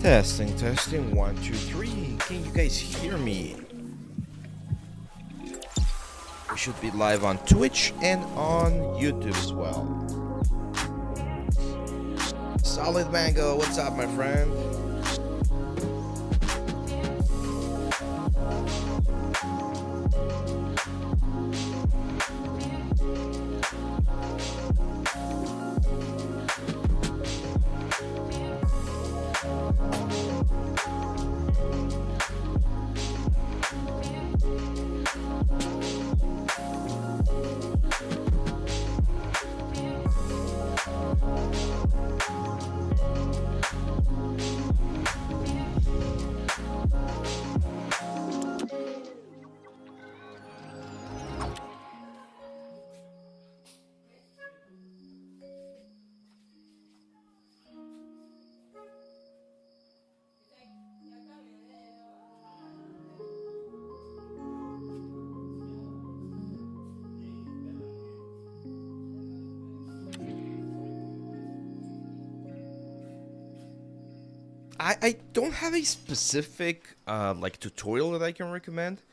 Testing, testing, 1, 2, 3. Can you guys hear me? We should be live on Twitch and on YouTube as well. Solid Mango, what's up, my friend? I don't have a specific like tutorial that I can recommend,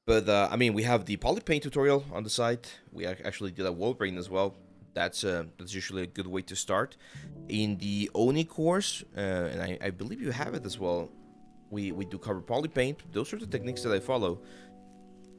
but I mean, we have the polypaint tutorial on the site. We actually did a wall brain as well. That's usually a good way to start. In the Oni course, and I believe you have it as well, we do cover polypaint. Those are the techniques that I follow.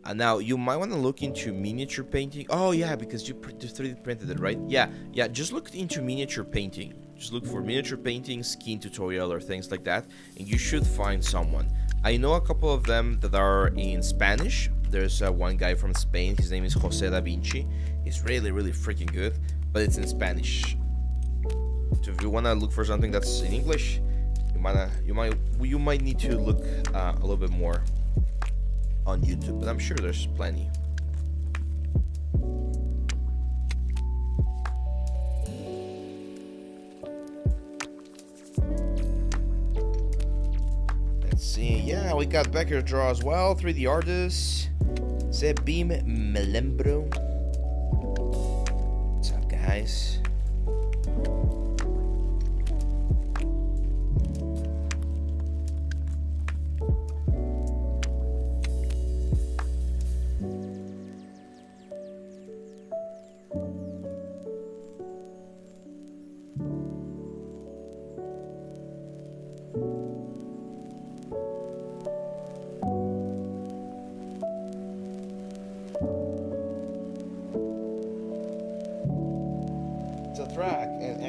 And now you might want to look into miniature painting. Oh yeah, because you 3D printed it, right? Yeah, just look into miniature painting. Just look for miniature painting, skin tutorial, or things like that, and you should find someone. I know a couple of them that are in Spanish. There's one guy from Spain. His name is Jose Da Vinci. He's really, really freaking good, but it's in Spanish. So if you wanna look for something that's in English, you might need to look a little bit more on YouTube, but I'm sure there's plenty. Let's see. Yeah, we got Becker Draw as well. 3D artist. Zebim Melembro. What's up, guys?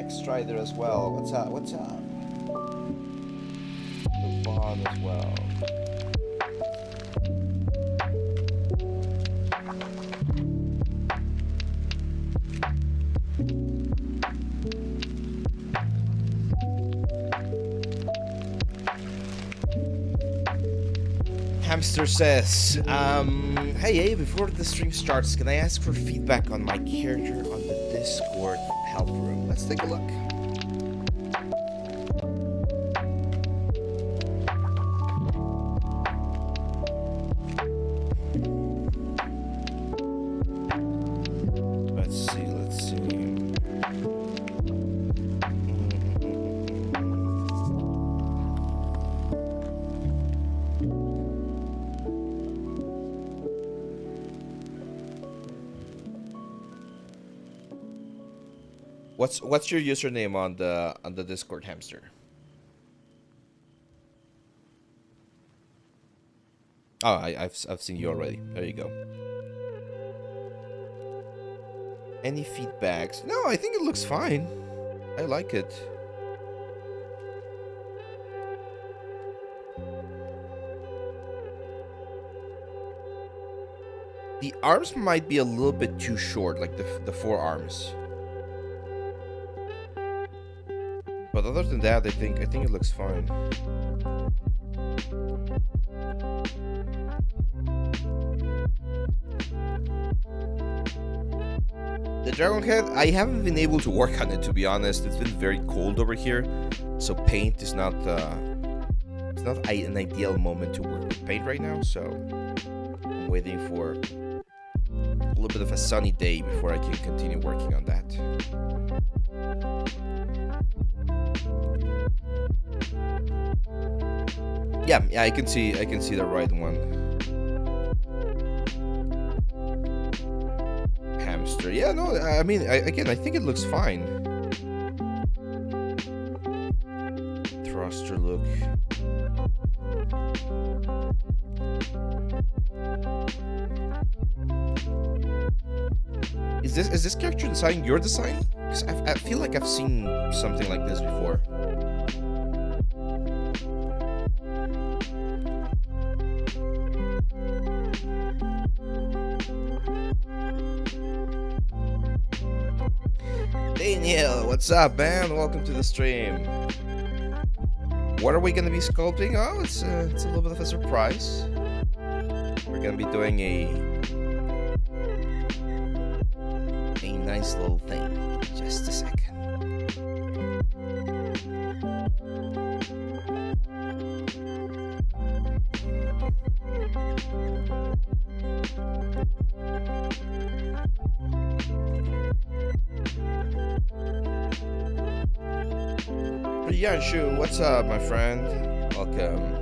Strider as well. What's up? What's up? The Bond as well. Hamster says, hey, before the stream starts, can I ask for feedback on my character on the Discord help room? Let's take a look. Let's see. What's your username on the Discord, Hamster? Oh, I've seen you already. There you go. Any feedbacks? No, I think it looks fine. I like it. The arms might be a little bit too short, like the forearms. But other than that, I think it looks fine. The dragon head, I haven't been able to work on it, to be honest. It's been very cold over here, so paint is not it's not an ideal moment to work with paint right now. So I'm waiting for a little bit of a sunny day before I can continue working on that. Yeah, yeah, I can see the right one. Hamster. Yeah, no, I mean, again, I think it looks fine. Thruster look. Is this character design your design? Because I feel like I've seen something like this before. Daniel, what's up, man? Welcome to the stream. What are we gonna be sculpting? Oh, it's a little bit of a surprise. We're gonna be doing a nice little thing. Just a second. Yanshu, what's up, my friend? Welcome.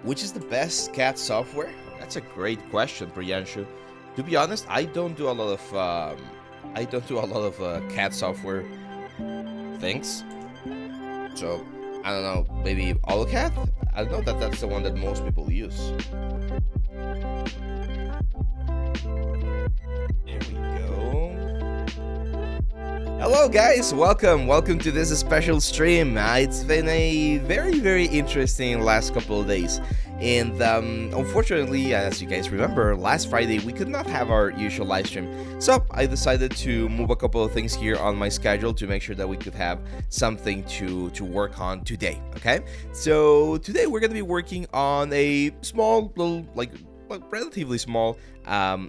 Which is the best CAD software? That's a great question, Priyanshu. To be honest, I don't do a lot of CAD software things. So I don't know, maybe AutoCAD? I know that that's the one that most people use. There we go. Hello guys, welcome to this special stream. It's been a very interesting last couple of days, and unfortunately, as you guys remember, last Friday we could not have our usual live stream, so I decided to move a couple of things here on my schedule to make sure that we could have something to work on today. Okay, so today we're gonna be working on a small little, relatively small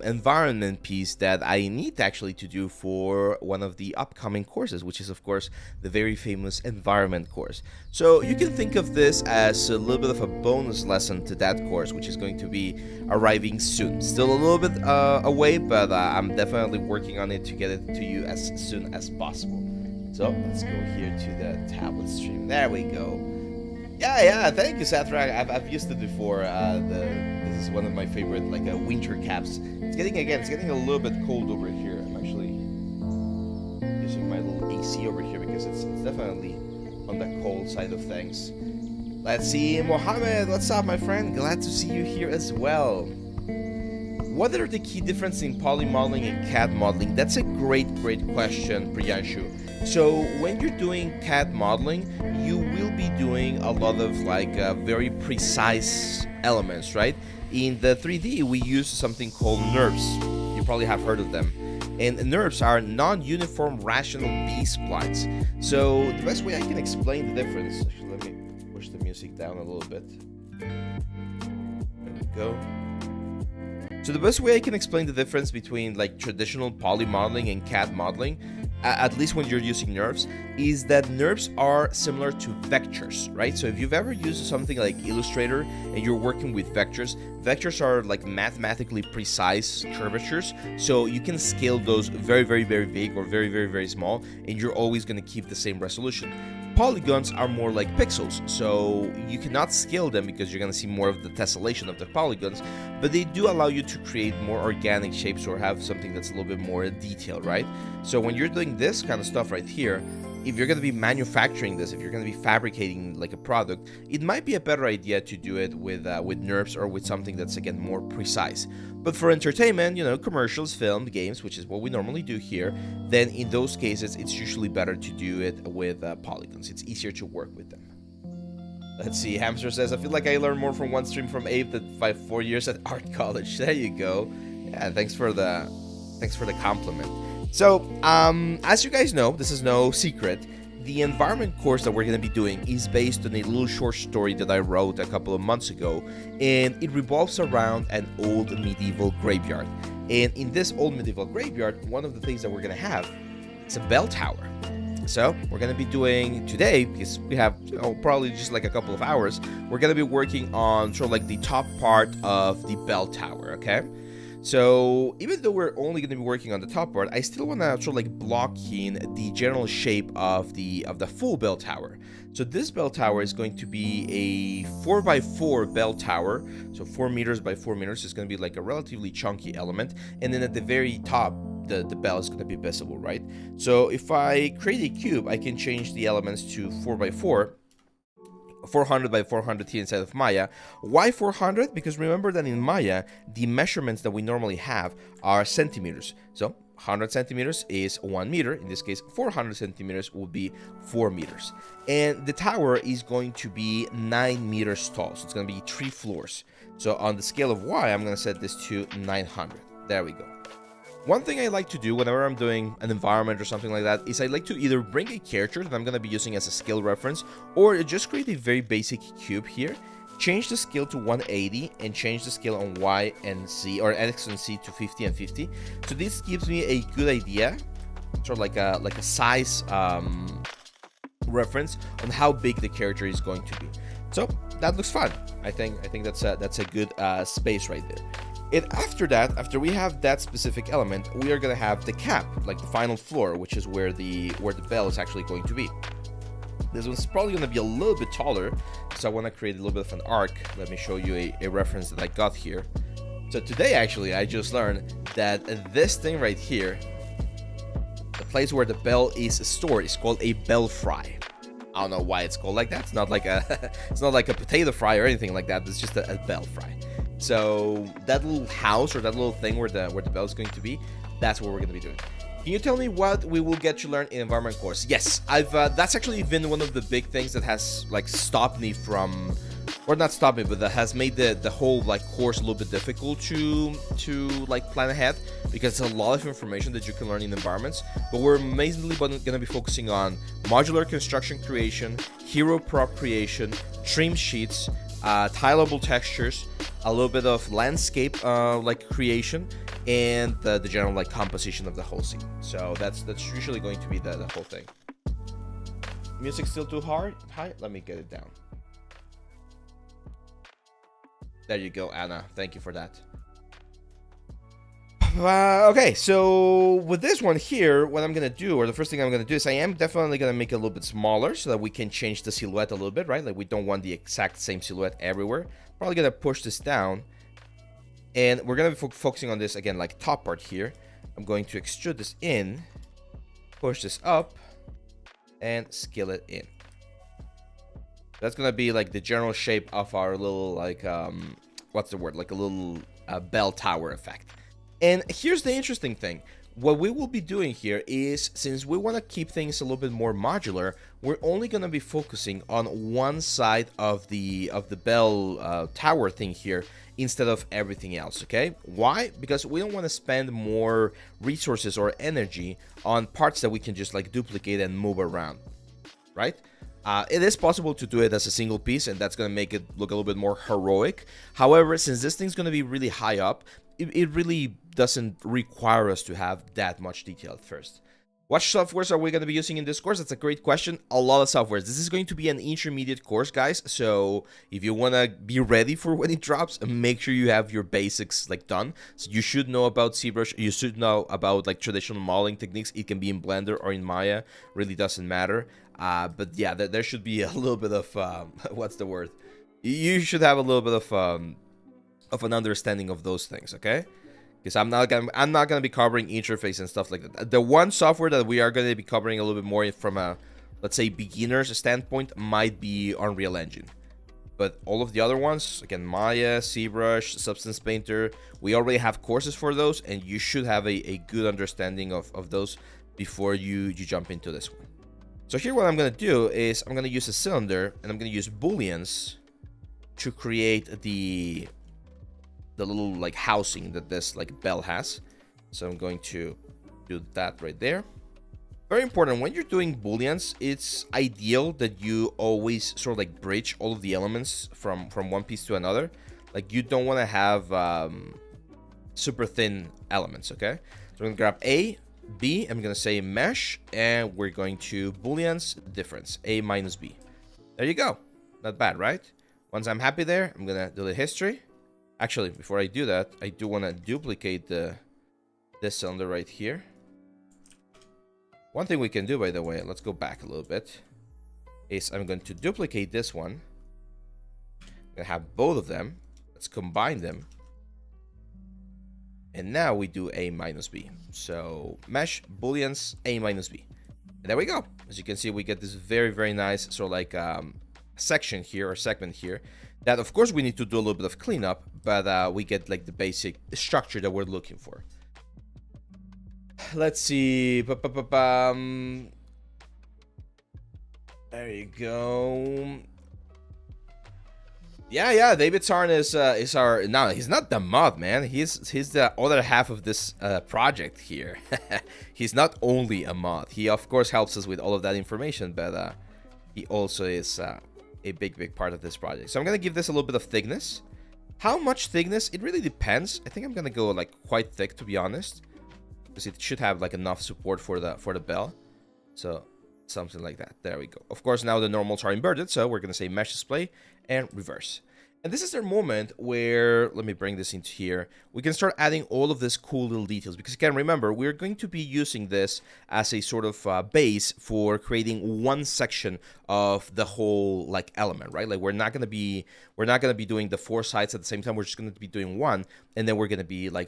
environment piece that I need actually to do for one of the upcoming courses, which is of course the very famous environment course. So you can think of this as a little bit of a bonus lesson to that course, which is going to be arriving soon. Still a little bit away, but I'm definitely working on it to get it to you as soon as possible. So let's go here to the tablet stream. There we go. Yeah, thank you, Sathrak. I've used it before. This is one of my favorite winter caps. It's getting a little bit cold over here. I'm actually using my little AC over here because it's definitely on the cold side of things. Let's see, Mohammed, what's up, my friend? Glad to see you here as well. What are the key differences in poly modeling and CAD modeling? That's a great question, Priyanshu. So when you're doing CAD modeling, you will be doing a lot of very precise elements, right? In the 3D, we use something called NURBS. You probably have heard of them. And NURBS are non-uniform rational B-splines. So the best way I can explain the difference, actually, let me push the music down a little bit. There we go. So the best way I can explain the difference between traditional poly modeling and CAD modeling, at least when you're using NURBS, is that NURBS are similar to vectors, right? So if you've ever used something like Illustrator and you're working with vectors are mathematically precise curvatures, so you can scale those very big or very small, and you're always going to keep the same resolution. Polygons are more like pixels, so you cannot scale them because you're going to see more of the tessellation of the polygons, but they do allow you to create more organic shapes or have something that's a little bit more detailed, right? So when you're doing this kind of stuff right here, if you're going to be manufacturing this, if you're going to be fabricating a product, it might be a better idea to do it with NURBS or with something that's, again, more precise. But for entertainment, commercials, film, games, which is what we normally do here, then in those cases, it's usually better to do it with polygons. It's easier to work with them. Let's see. Hamster says, I feel like I learned more from one stream from Abe than 4 years at art college. There you go. Yeah, thanks for the compliment. So, as you guys know, this is no secret. The environment course that we're going to be doing is based on a little short story that I wrote a couple of months ago, and it revolves around an old medieval graveyard. And in this old medieval graveyard, one of the things that we're going to have is a bell tower. So we're going to be doing today, because we have probably just like a couple of hours, we're going to be working on sort of like the top part of the bell tower, okay? So even though we're only going to be working on the top part, I still want to sort of like block in the general shape of the full bell tower. So this bell tower is going to be a 4x4 bell tower. So 4 meters by 4 meters is going to be like a relatively chunky element. And then at the very top, the bell is going to be visible, right? So if I create a cube, I can change the elements to 4x4. 400 by 400 here inside of Maya. Why 400? Because remember that in Maya, the measurements that we normally have are centimeters. So 100 centimeters is 1 meter. In this case, 400 centimeters will be 4 meters. And the tower is going to be 9 meters tall. So it's going to be 3 floors. So on the scale of Y, I'm going to set this to 900. There we go. One thing I like to do whenever I'm doing an environment or something like that is I like to either bring a character that I'm going to be using as a scale reference, or just create a very basic cube here, change the scale to 180 and change the scale on Y and Z, or X and Z, to 50 and 50. So this gives me a good idea, sort of like a size reference on how big the character is going to be. So that looks fun. I think that's a good space right there. And after that, after we have that specific element, we are going to have the cap, like the final floor, which is where the bell is actually going to be. This one's probably going to be a little bit taller, so I want to create a little bit of an arc. Let me show you a reference that I got here. So today, actually, I just learned that this thing right here, the place where the bell is stored, is called a belfry. I don't know why it's called like that. It's not like a it's not like a potato fry or anything like that. It's just a belfry. So that little house, or that little thing where the bell is going to be, that's what we're going to be doing. Can you tell me what we will get to learn in environment course? Yes, that's actually been one of the big things that has like stopped me from, or not stopped me, but that has made the whole like course a little bit difficult to like plan ahead, because it's a lot of information that you can learn in environments. But we're mainly going to be focusing on modular construction creation, hero prop creation, trim sheets, tileable textures, a little bit of landscape like creation, and the general like composition of the whole scene. So that's usually going to be the whole thing. Music still too high? Let me get it down. There you go, Anna. Thank you for that. Okay, so with this one here, what I'm going to do, or the first thing I'm going to do, is I am definitely going to make it a little bit smaller so that we can change the silhouette a little bit, right? Like we don't want the exact same silhouette everywhere. Probably going to push this down. And we're going to be focusing on this, again, like top part here. I'm going to extrude this in, push this up, and scale it in. That's going to be like the general shape of our little, like, what's the word? Like a little bell tower effect. And here's the interesting thing. What we will be doing here is, since we want to keep things a little bit more modular, we're only going to be focusing on one side of the bell tower thing here instead of everything else, okay? Why? Because we don't want to spend more resources or energy on parts that we can just like duplicate and move around, right? It is possible to do it as a single piece, and that's going to make it look a little bit more heroic. However, since this thing's going to be really high up, it really doesn't require us to have that much detail at first. What softwares are we going to be using in this course? That's a great question. A lot of softwares. This is going to be an intermediate course, guys. So if you want to be ready for when it drops, make sure you have your basics like done. So you should know about ZBrush. You should know about like traditional modeling techniques. It can be in Blender or in Maya. Really doesn't matter. But yeah, there should be a little bit of what's the word? You should have a little bit of an understanding of those things, okay? Because I'm not gonna be covering interface and stuff like that. The one software that we are gonna be covering a little bit more from a, let's say, beginner's standpoint might be Unreal Engine. But all of the other ones, again, Maya, ZBrush, Substance Painter, we already have courses for those, and you should have a good understanding of those before you jump into this one. So here what I'm going to do is I'm going to use a cylinder, and I'm going to use booleans to create the little like housing that this like bell has. So I'm going to do that right there. Very important, when you're doing booleans, it's ideal that you always sort of like bridge all of the elements from one piece to another. Like, you don't want to have super thin elements, okay? So I'm going to grab A, B, I'm going to say mesh, and we're going to booleans difference, A minus B. There you go. Not bad, right? Once I'm happy there, I'm going to do the history. Actually, before I do that, I do want to duplicate this cylinder right here. One thing we can do, by the way, let's go back a little bit, is I'm going to duplicate this one. I'm going to have both of them. Let's combine them. And now we do A minus B. So mesh, booleans, A minus B. And there we go. As you can see, we get this very, very nice sort of like section here, or segment here. That, of course, we need to do a little bit of cleanup, but we get like the basic structure that we're looking for. Let's see. There you go. Yeah. David Sarn is our. No, he's not the mod, man. He's the other half of this project here. He's not only a mod. He of course helps us with all of that information, but he also is a big part of this project. So I'm gonna give this a little bit of thickness. How much thickness? It really depends. I think I'm gonna go like quite thick, to be honest, because it should have like enough support for the bell. So something like that. There we go. Of course, now the normals are inverted, so we're gonna say mesh display and reverse. And this is their moment where, let me bring this into here, we can start adding all of this cool little details, because again, remember, we're going to be using this as a sort of base for creating one section of the whole like element, right? Like, we're not gonna be doing the 4 sides at the same time. We're just gonna be doing one, and then we're gonna be like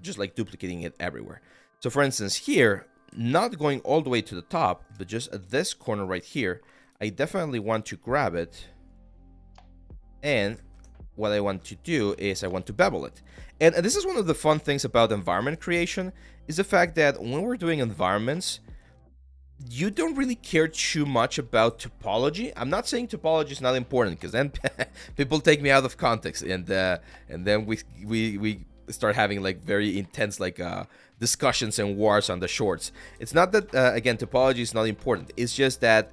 just like duplicating it everywhere. So for instance, here, not going all the way to the top, but just at this corner right here, I definitely want to grab it. And what I want to do is I want to bevel it. And this is one of the fun things about environment creation, is the fact that when we're doing environments, you don't really care too much about topology. I'm not saying topology is not important, because then people take me out of context, and then we start having like very intense like discussions and wars on the shorts. It's not that again, topology is not important. It's just that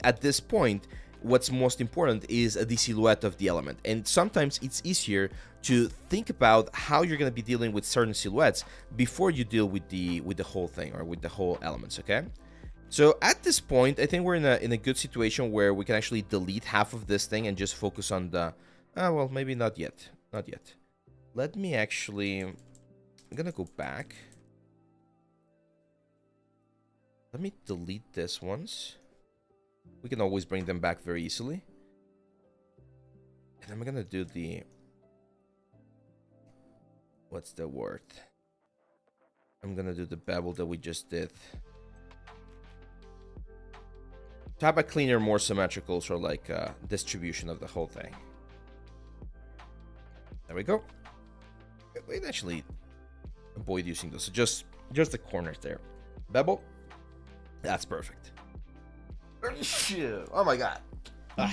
at this point, what's most important is the silhouette of the element. And sometimes it's easier to think about how you're going to be dealing with certain silhouettes before you deal with the whole thing, or with the whole elements, okay? So at this point, I think we're in a good situation where we can actually delete half of this thing and just focus on the well, maybe not yet. Let me actually, I'm going to go back. Let me delete this once. We can always bring them back very easily. And I'm gonna do the... What's the word? I'm gonna do the bevel that we just did. To have a cleaner, more symmetrical sort of like distribution of the whole thing. There we go. We'd actually avoid using those. So just the corners there. Bevel. That's perfect. Oh my god.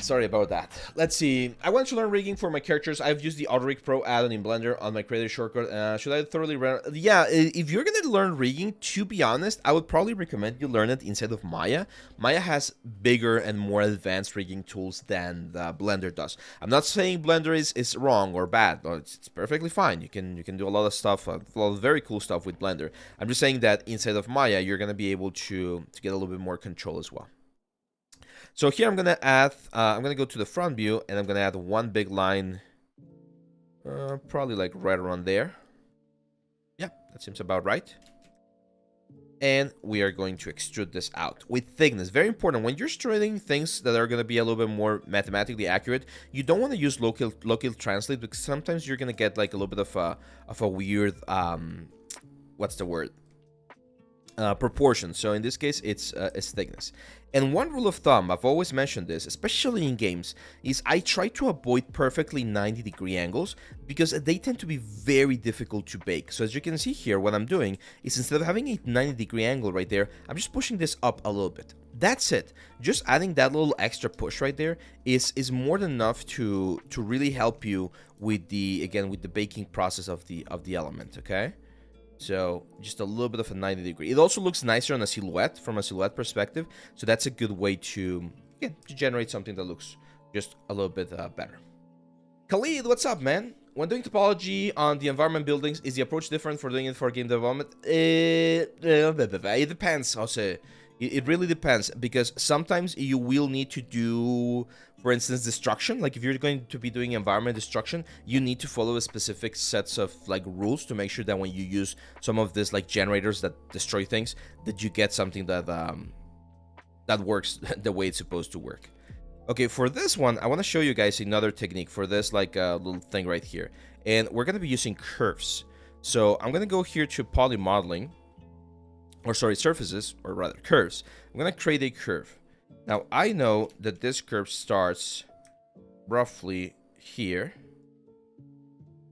Sorry about that. Let's see. I want to learn rigging for my characters. I've used the AutoRig Pro add-on in Blender on my creator shortcut. Should I thoroughly run? Yeah, if you're gonna learn rigging, to be honest, I would probably recommend you learn it inside of Maya. Maya has bigger and more advanced rigging tools than Blender does. I'm not saying Blender is wrong or bad. No, it's perfectly fine. You can do a lot of stuff, a lot of very cool stuff with Blender. I'm just saying that inside of Maya, you're gonna be able to get a little bit more control as well. So here I'm gonna add, I'm gonna go to the front view, and I'm gonna add one big line, probably like right around there. Yeah, that seems about right. And we are going to extrude this out with thickness. Very important, when you're extruding things that are gonna be a little bit more mathematically accurate, you don't want to use local translate, because sometimes you're gonna get like a little bit of a weird, what's the word? proportion. So in this case, it's thickness. And one rule of thumb, I've always mentioned this, especially in games, is I try to avoid perfectly 90-degree angles because they tend to be very difficult to bake. So as you can see here, what I'm doing is instead of having a 90-degree angle right there, I'm just pushing this up a little bit. That's it. Just adding that little extra push right there is more than enough to really help you with the baking process of the element, okay? So just a little bit of a 90-degree. It also looks nicer on a silhouette, from a silhouette perspective. So that's a good way to generate something that looks just a little bit better. Khalid, what's up, man? When doing topology on the environment buildings, is the approach different for doing it for game development? It depends, I'll say. It really depends, because sometimes you will need to do, for instance, destruction. Like if you're going to be doing environment destruction, you need to follow a specific sets of like rules to make sure that when you use some of this like generators that destroy things, that you get something that that works the way it's supposed to work. Okay, for this one, I want to show you guys another technique for this like little thing right here, and we're going to be using curves. So I'm going to go here to poly modeling. Or sorry, surfaces, or rather curves. I'm going to create a curve. Now, I know that this curve starts roughly here.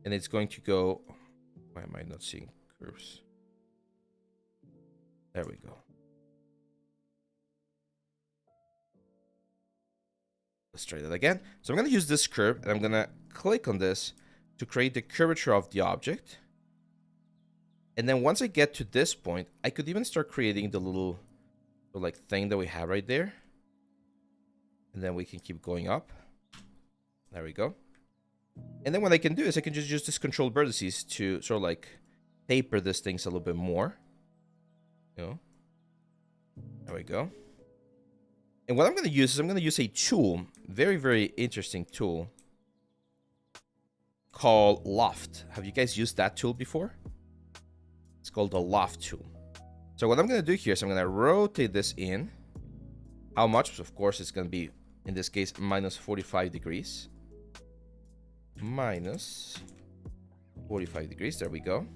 And it's going to go... Why am I not seeing curves? There we go. Let's try that again. So I'm going to use this curve, and I'm going to click on this to create the curvature of the object. And then once I get to this point, I could even start creating the little like thing that we have right there. And then we can keep going up. There we go. And then what I can do is I can just use this control vertices to sort of like taper these things a little bit more. You know. There we go. And what I'm going to use is I'm going to use a tool, very, very interesting tool called Loft. Have you guys used that tool before? It's called the Loft tool. So what I'm going to do here is I'm going to rotate this in. How much? So of course, it's going to be, in this case, minus 45 degrees. Minus 45 degrees. There we go.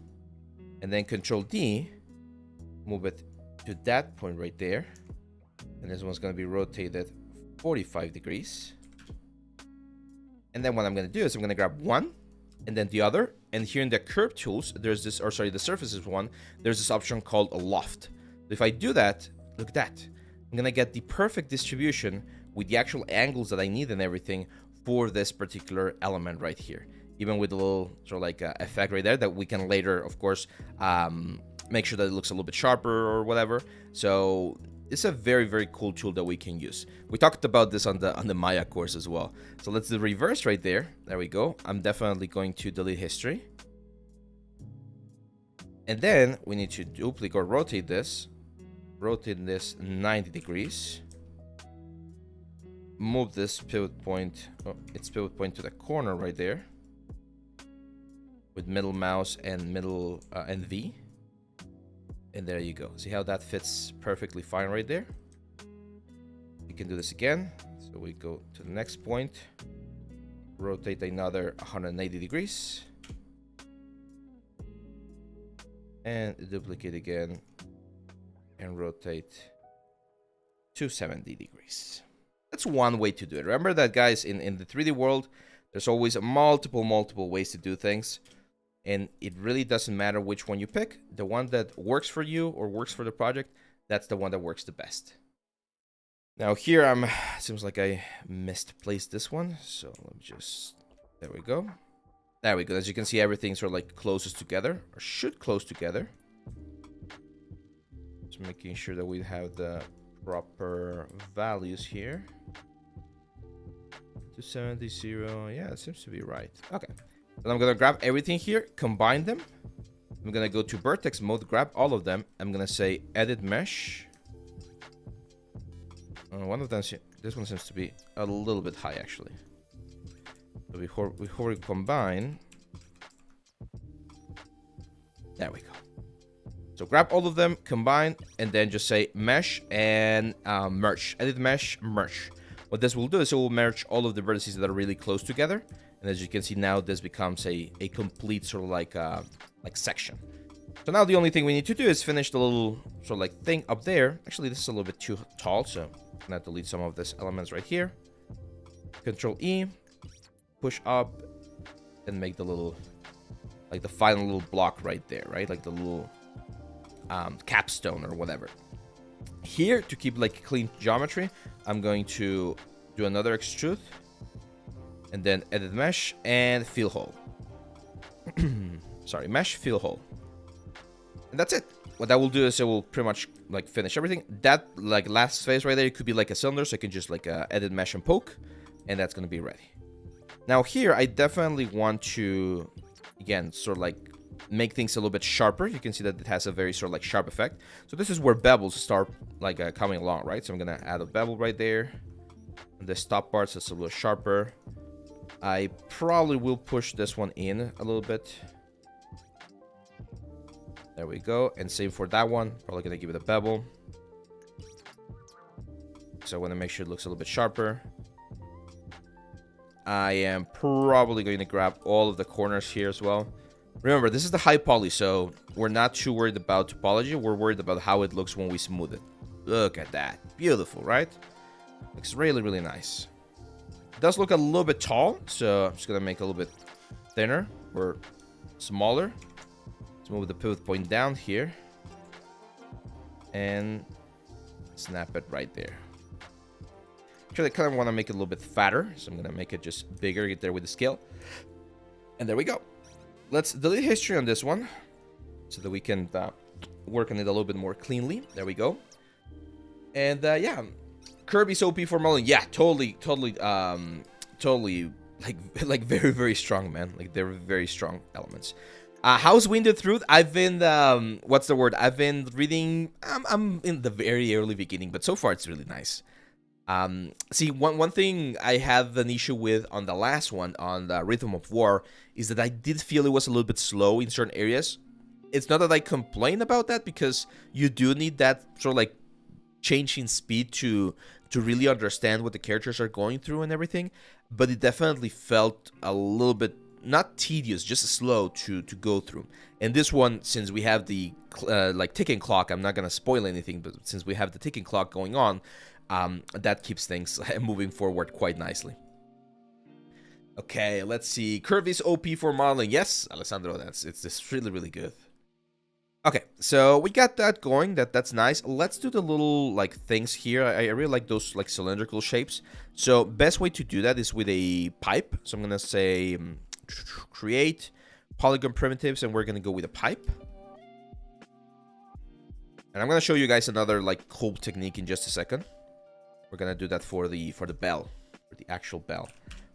And then Control D. Move it to that point right there. And this one's going to be rotated 45 degrees. And then what I'm going to do is I'm going to grab one and then the other. And here in the curve tools, there's this, or sorry, the surfaces one, there's this option called a loft. If I do that, look at that. I'm going to get the perfect distribution with the actual angles that I need and everything for this particular element right here. Even with a little sort of like effect right there that we can later, of course, make sure that it looks a little bit sharper or whatever. So it's a very, very cool tool that we can use. We talked about this on the Maya course as well. So let's do reverse right there. There we go. I'm definitely going to delete history. And then we need to duplicate or rotate this. Rotate this 90 degrees. Move this pivot point, its pivot point to the corner right there. With middle mouse and middle and V. And there you go. See how that fits perfectly fine right there? We can do this again. So we go to the next point. Rotate another 180 degrees. And duplicate again. And rotate 270 degrees. That's one way to do it. Remember that, guys, in the 3D world, there's always multiple ways to do things. And it really doesn't matter which one you pick. The one that works for you or works for the project, that's the one that works the best. Now here seems like I misplaced this one. So let me just, there we go. There we go. As you can see, everything sort of like closes together, or should close together. Just making sure that we have the proper values here. 270, yeah, it seems to be right. Okay. Then I'm going to grab everything here, combine them. I'm going to go to vertex mode, grab all of them. I'm going to say edit mesh. One of them, this one seems to be a little bit high actually. So before we combine, there we go. So grab all of them, combine, and then just say mesh and merge. Edit mesh, merge. What this will do is it will merge all of the vertices that are really close together. And as you can see now, this becomes a complete sort of like section. So now the only thing we need to do is finish the little sort of like thing up there. Actually, this is a little bit too tall, so I'm gonna delete some of these elements right here. Control E, push up, and make the little, like the final little block right there, right? Like the little capstone or whatever. Here, to keep like clean geometry, I'm going to do another extrude, and then edit mesh and fill hole. Sorry, mesh, fill hole. And that's it. What that will do is it will pretty much like finish everything. That like last phase right there, it could be like a cylinder, so I can just like edit mesh and poke, and that's gonna be ready. Now here, I definitely want to, again, sort of like make things a little bit sharper. You can see that it has a very sort of like sharp effect. So this is where bevels start like coming along, right? So I'm gonna add a bevel right there. And the stop parts is a little sharper. I probably will push this one in a little bit. There we go. And same for that one. Probably gonna give it a bevel. So I want to make sure it looks a little bit sharper. I am probably going to grab all of the corners here as well. Remember, this is the high poly, so we're not too worried about topology. We're worried about how it looks when we smooth it. Look at that. Beautiful, right? Looks really, really nice. It does look a little bit tall, so I'm just going to make it a little bit thinner or smaller. Let's move the pivot point down here. And snap it right there. Actually, I kind of want to make it a little bit fatter, so I'm going to make it just bigger, get there with the scale. And there we go. Let's delete history on this one so that we can work on it a little bit more cleanly. There we go. And yeah, Kirby's OP for modeling. Yeah, totally, like very, very strong, man. Like they're very strong elements. How's Winded Truth? I've been, what's the word? I've been reading, I'm in the very early beginning, but so far it's really nice. See, one thing I have an issue with on the last one, on the Rhythm of War, is that I did feel it was a little bit slow in certain areas. It's not that I complain about that, because you do need that sort of like change in speed to really understand what the characters are going through and everything, but it definitely felt a little bit, not tedious, just slow to go through. And this one, since we have the like ticking clock, I'm not going to spoil anything, but since we have the ticking clock going on, that keeps things moving forward quite nicely. Okay, let's see. Kirby's OP for modeling. Yes, Alessandro, it's really, really good. Okay, so we got that going. That's nice. Let's do the little like things here. I really like those like cylindrical shapes. So best way to do that is with a pipe. So I'm gonna say create polygon primitives, and we're gonna go with a pipe. And I'm gonna show you guys another like cool technique in just a second. We're gonna do that for the bell, for the actual bell.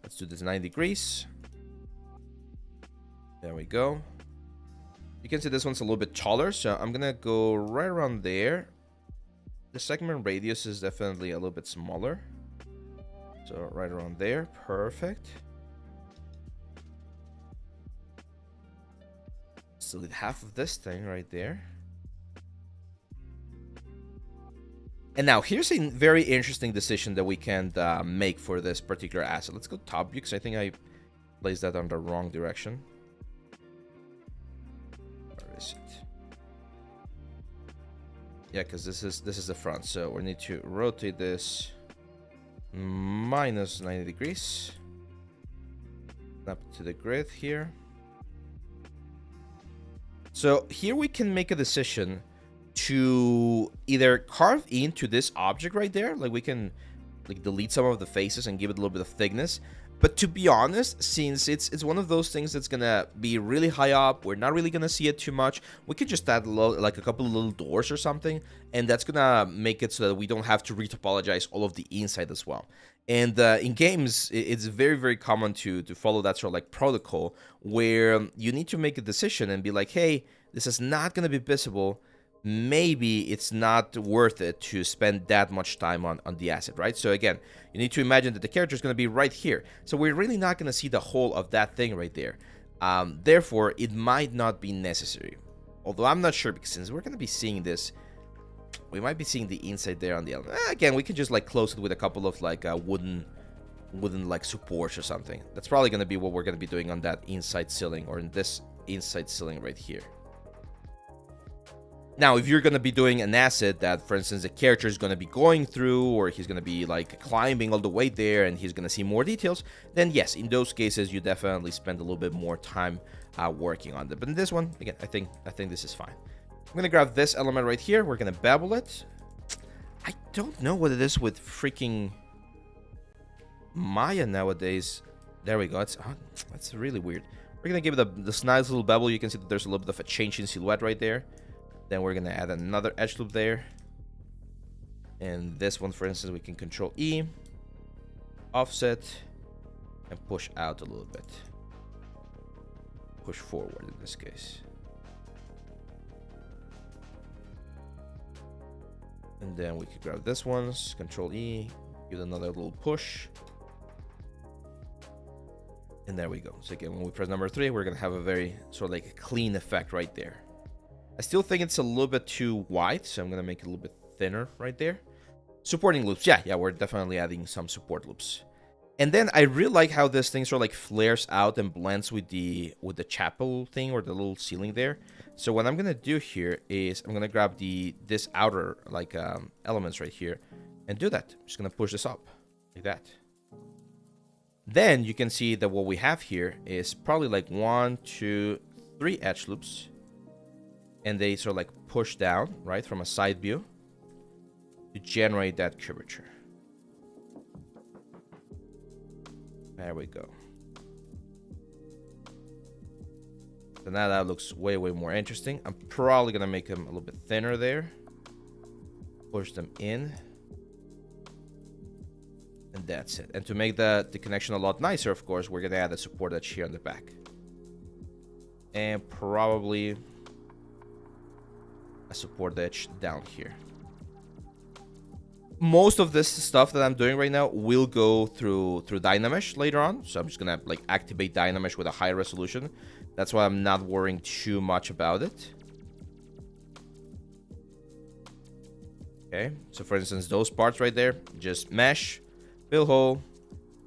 Let's do this 90 degrees. There we go. You can see this one's a little bit taller, so I'm gonna go right around there. The segment radius is definitely a little bit smaller. So right around there, perfect. So delete half of this thing right there. And now here's a very interesting decision that we can make for this particular asset. Let's go top view, because I think I placed that on the wrong direction. Where is it? Yeah, because this is the front, so we need to rotate this minus 90 degrees up to the grid here. So here we can make a decision to either carve into this object right there, like we can like delete some of the faces and give it a little bit of thickness. But to be honest, since it's one of those things that's gonna be really high up, we're not really gonna see it too much. We could just add like a couple of little doors or something, and that's gonna make it so that we don't have to retopologize all of the inside as well. And in games, it's very, very common to follow that sort of like protocol where you need to make a decision and be like, hey, this is not gonna be visible. Maybe it's not worth it to spend that much time on the asset, right? So again, you need to imagine that the character is going to be right here. So we're really not going to see the whole of that thing right there. Therefore, it might not be necessary. Although I'm not sure, because since we're going to be seeing this, we might be seeing the inside there on the element. Again, we can just like close it with a couple of like wooden like supports or something. That's probably going to be what we're going to be doing on that inside ceiling, or in this inside ceiling right here. Now, if you're going to be doing an asset that, for instance, the character is going to be going through, or he's going to be like climbing all the way there and he's going to see more details, then yes, in those cases, you definitely spend a little bit more time working on it. But in this one, again, I think this is fine. I'm going to grab this element right here. We're going to bevel it. I don't know what it is with freaking Maya nowadays. There we go. That's really weird. We're going to give it this nice little bevel. You can see that there's a little bit of a change in silhouette right there. Then we're going to add another edge loop there. And this one, for instance, we can control E, offset, and push out a little bit. Push forward in this case. And then we could grab this one, control E, give it another little push. And there we go. So again, when we press number 3, we're going to have a very sort of like a clean effect right there. I still think it's a little bit too wide, so I'm going to make it a little bit thinner right there. Supporting loops. Yeah, we're definitely adding some support loops. And then I really like how this thing sort of like flares out and blends with the chapel thing or the little ceiling there. So what I'm going to do here is I'm going to grab this outer like elements right here and do that. I'm just going to push this up like that. Then you can see that what we have here is probably like 1, 2, 3 edge loops. And they sort of like push down, right, from a side view to generate that curvature. There we go. So now that looks way more interesting. I'm probably going to make them a little bit thinner there. Push them in. And that's it. And to make the connection a lot nicer, of course, we're going to add a support edge here on the back. And probably a support edge down here. Most of this stuff that I'm doing right now will go through Dynamesh later on. So I'm just going to like activate Dynamesh with a high resolution. That's why I'm not worrying too much about it. Okay. So for instance, those parts right there, just mesh, fill hole,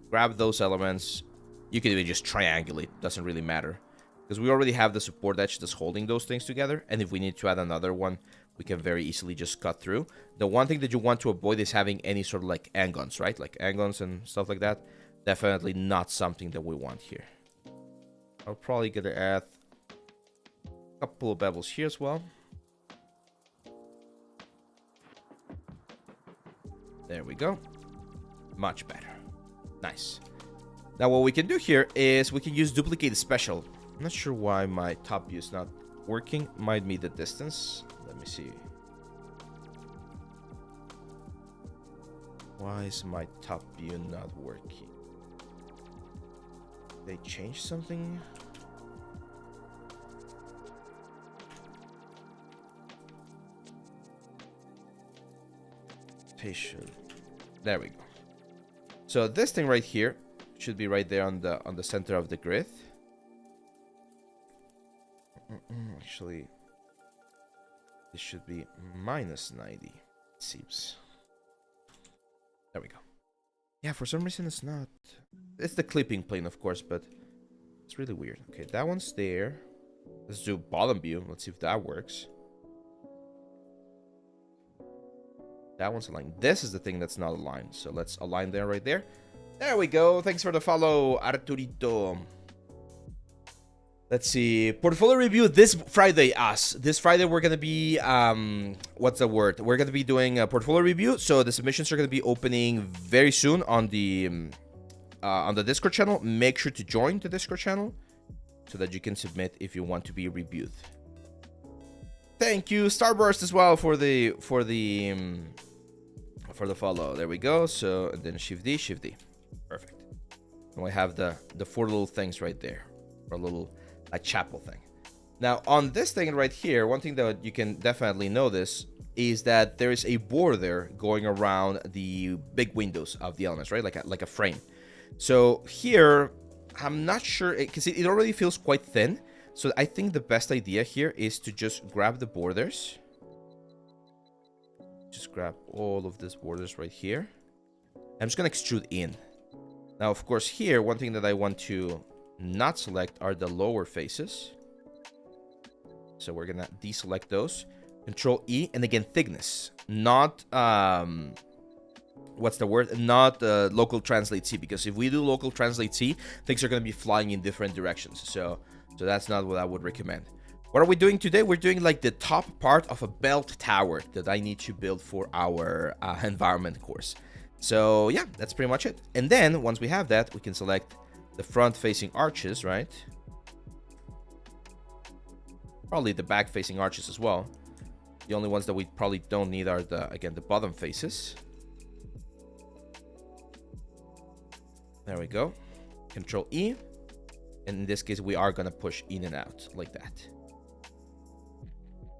grab those elements. You can even just triangulate. Doesn't really matter. Because we already have the support edge that's holding those things together. And if we need to add another one, we can very easily just cut through. The one thing that you want to avoid is having any sort of like angons, right? Like angons and stuff like that. Definitely not something that we want here. I'll probably gonna add a couple of bevels here as well. There we go. Much better. Nice. Now what we can do here is we can use duplicate special. I'm not sure why my top view is not working. Might be the distance. Let me see. Why is my top view not working? They changed something? Facial. There we go. So this thing right here should be right there on the center of the grid. Actually, this should be -90, it seems. There we go. Yeah, for some reason it's not. It's the clipping plane, of course, but it's really weird. Okay, that one's there. Let's do bottom view. Let's see if that works. That one's aligned. This is the thing that's not aligned. So let's align there right there. There we go. Thanks for the follow, Arturito. Let's see. Portfolio review this Friday, us. This Friday, we're going to be, what's the word? We're going to be doing a portfolio review. So the submissions are going to be opening very soon on the Discord channel. Make sure to join the Discord channel so that you can submit if you want to be reviewed. Thank you, Starburst, as well for the follow. There we go. So and then Shift D. Perfect. And we have the 4 little things right there. For a little chapel thing. Now on this thing right here, one thing that you can definitely notice is that there is a border going around the big windows of the elements, right? Like a frame. So here, I'm not sure, because it already feels quite thin. So I think the best idea here is to just grab the borders. Just grab all of these borders right here. I'm just going to extrude in. Now, of course, here, one thing that I want to not select are the lower faces. So we're going to deselect those. Control E, and again, thickness. Not, what's the word? Not local translate C, because if we do local translate C, things are going to be flying in different directions. So that's not what I would recommend. What are we doing today? We're doing like the top part of a belt tower that I need to build for our environment course. So yeah, that's pretty much it. And then once we have that, we can select the front facing arches, right? Probably the back facing arches as well. The only ones that we probably don't need are again, the bottom faces. There we go. Control E. And in this case, we are going to push in and out like that.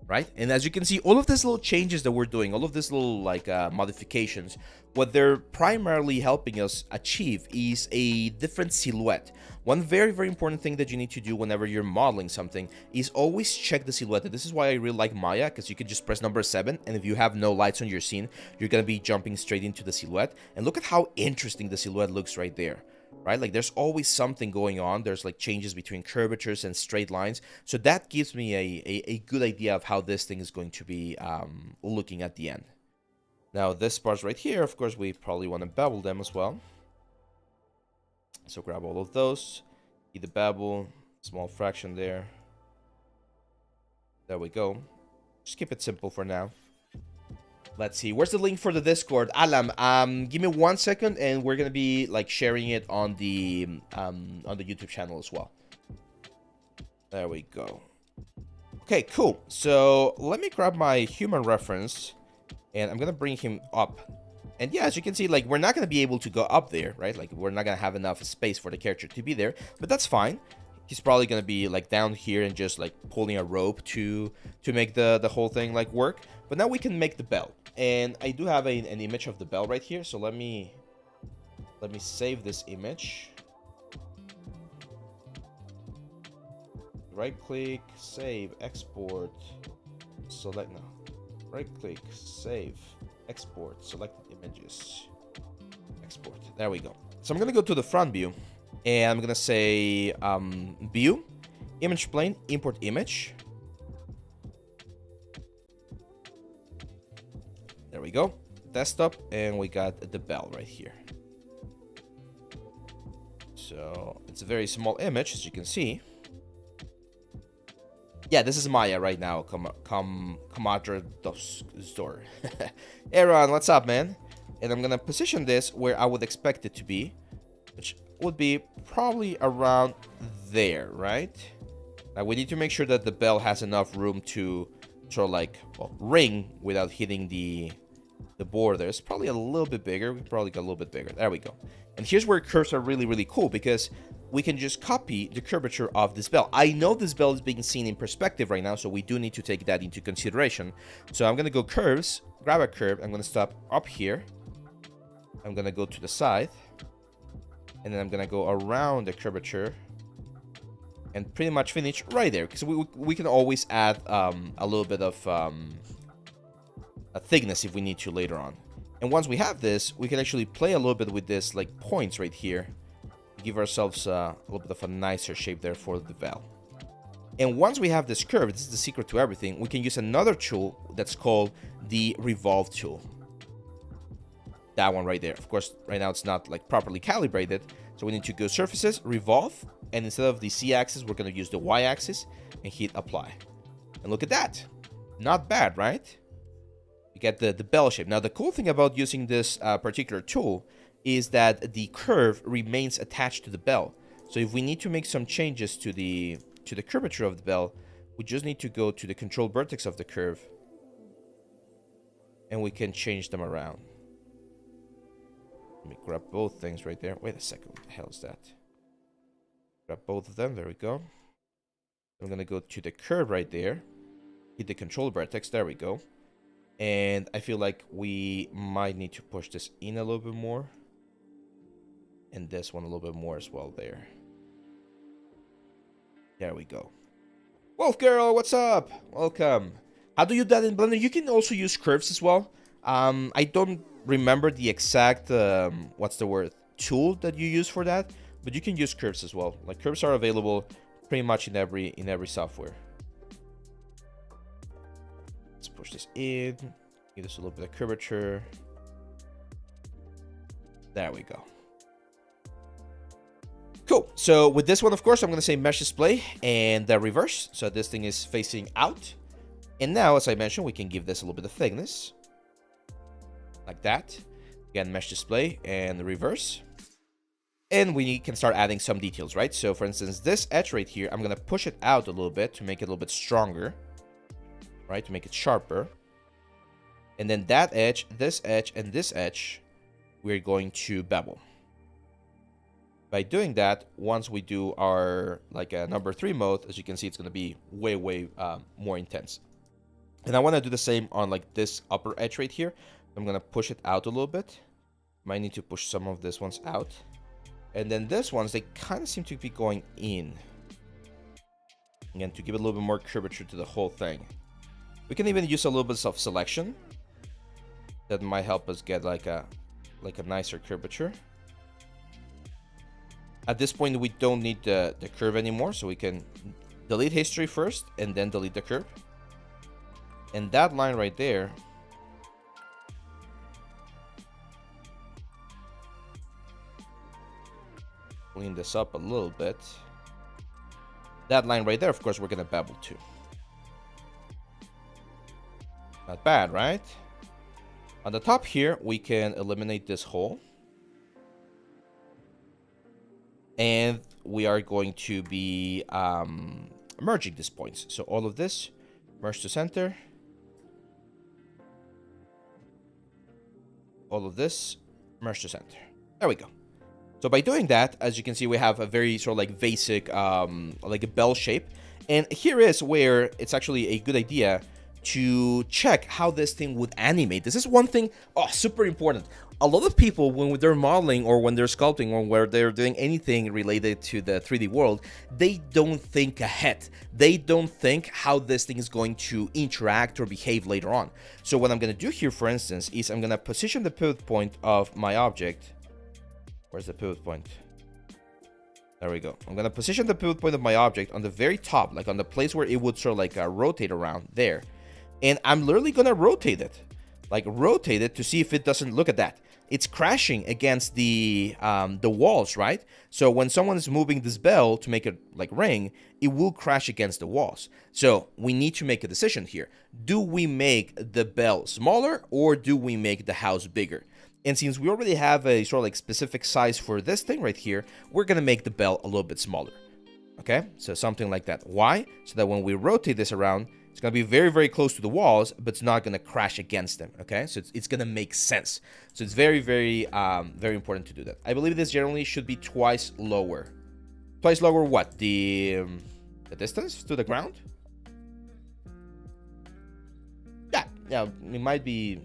Right? And as you can see, all of these little changes that we're doing, all of these little like modifications, what they're primarily helping us achieve is a different silhouette. One very, very important thing that you need to do whenever you're modeling something is always check the silhouette. And this is why I really like Maya, because you can just press number 7, and if you have no lights on your scene, you're going to be jumping straight into the silhouette. And look at how interesting the silhouette looks right there. Right? Like there's always something going on. There's like changes between curvatures and straight lines. So that gives me a good idea of how this thing is going to be looking at the end. Now this part right here, of course, we probably want to bevel them as well. So grab all of those, hit the bevel, small fraction there. There we go. Just keep it simple for now. Let's see. Where's the link for the Discord? Alam, give me 1 second, and we're gonna be like sharing it on the YouTube channel as well. There we go. Okay, cool. So let me grab my human reference, and I'm gonna bring him up. And yeah, as you can see, like we're not gonna be able to go up there, right? Like we're not gonna have enough space for the character to be there, but that's fine. He's probably gonna be like down here and just like pulling a rope to make the whole thing like work. But now we can make the bell. And I do have an image of the bell right here, so let me save this image. Right click, save, export, select now. Right click, save, export, selected images, export. There we go. So I'm gonna go to the front view, and I'm gonna say view, image plane, import image. There we go. Desktop, and we got the bell right here. So it's a very small image, as you can see. Yeah, this is Maya right now. Comadre dos store. Aaron, what's up, man? And I'm gonna position this where I would expect it to be, which would be probably around there, right? Now we need to make sure that the bell has enough room to sort of like, well, ring without hitting the border. It's probably a little bit bigger. We probably got a little bit bigger. There we go. And here's where curves are really, really cool, because we can just copy the curvature of this bell. I know this bell is being seen in perspective right now, so we do need to take that into consideration. So I'm gonna go curves, grab a curve. I'm gonna stop up here. I'm gonna go to the side, and then I'm gonna go around the curvature and pretty much finish right there, because we can always add a little bit of a thickness if we need to later on. And once we have this, we can actually play a little bit with this like points right here, give ourselves a little bit of a nicer shape there for the bell. And once we have this curve, this is the secret to everything, we can use another tool that's called the revolve tool. That one right there. Of course, right now it's not like properly calibrated, so we need to go surfaces, revolve, and instead of the Z-axis, we're going to use the Y-axis and hit apply. And look at that. Not bad, right? You get the bell shape. Now, the cool thing about using this particular tool is that the curve remains attached to the bell. So if we need to make some changes to the curvature of the bell, we just need to go to the control vertex of the curve, and we can change them around. Let me grab both things right there. Wait a second, what the hell is that? Grab both of them, there we go. I'm gonna go to the curve right there, hit the control vertex, there we go. And I feel like we might need to push this in a little bit more, and this one a little bit more as well there. There we go. Wolf Girl, what's up? Welcome. How do you do that in Blender? You can also use curves as well. I don't remember the exact what's the word, tool that you use for that, but you can use curves as well. Like, curves are available pretty much in every software. Let's push this in. Give this a little bit of curvature. There we go. Cool. So with this one, of course, I'm going to say mesh display and the reverse. So this thing is facing out. And now, as I mentioned, we can give this a little bit of thickness. Like that. Again, mesh display and the reverse. And we can start adding some details, right? So for instance, this edge right here, I'm going to push it out a little bit to make it a little bit stronger, right? To make it sharper. And then that edge, and this edge, we're going to bevel. By doing that, once we do our like a number 3 mode, as you can see, it's going to be way more intense. And I want to do the same on like this upper edge right here. I'm going to push it out a little bit. Might need to push some of this ones out. And then this ones, they kind of seem to be going in. Again, to give it a little bit more curvature to the whole thing. We can even use a little bit of selection. That might help us get like a nicer curvature. At this point, we don't need the curve anymore, so we can delete history first and then delete the curve. And that line right there, clean this up a little bit. That line right there, of course, we're going to bevel to. Not bad, right? On the top here, we can eliminate this hole. And we are going to be merging these points. So all of this, merge to center. All of this, merge to center. There we go. So by doing that, as you can see, we have a very sort of like basic, like a bell shape. And here is where it's actually a good idea to check how this thing would animate. This is one thing, super important. A lot of people, when they're modeling or when they're sculpting or where they're doing anything related to the 3D world, they don't think ahead. They don't think how this thing is going to interact or behave later on. So what I'm going to do here, for instance, is I'm going to position the pivot point of my object. Where's the pivot point? There we go. I'm going to position the pivot point of my object on the very top, like on the place where it would sort of like rotate around there. And I'm literally going to rotate it. Like rotate it to see if it doesn't, look at that. It's crashing against the walls, right? So when someone is moving this bell to make it like ring, it will crash against the walls. So we need to make a decision here. Do we make the bell smaller or do we make the house bigger? And since we already have a sort of like specific size for this thing right here, we're going to make the bell a little bit smaller. Okay, so something like that. Why? So that when we rotate this around, it's going to be very close to the walls, but it's not going to crash against them. Okay, so it's going to make sense. So it's very important to do that. I believe this generally should be twice lower. Twice lower what? The distance to the ground? Yeah, it might be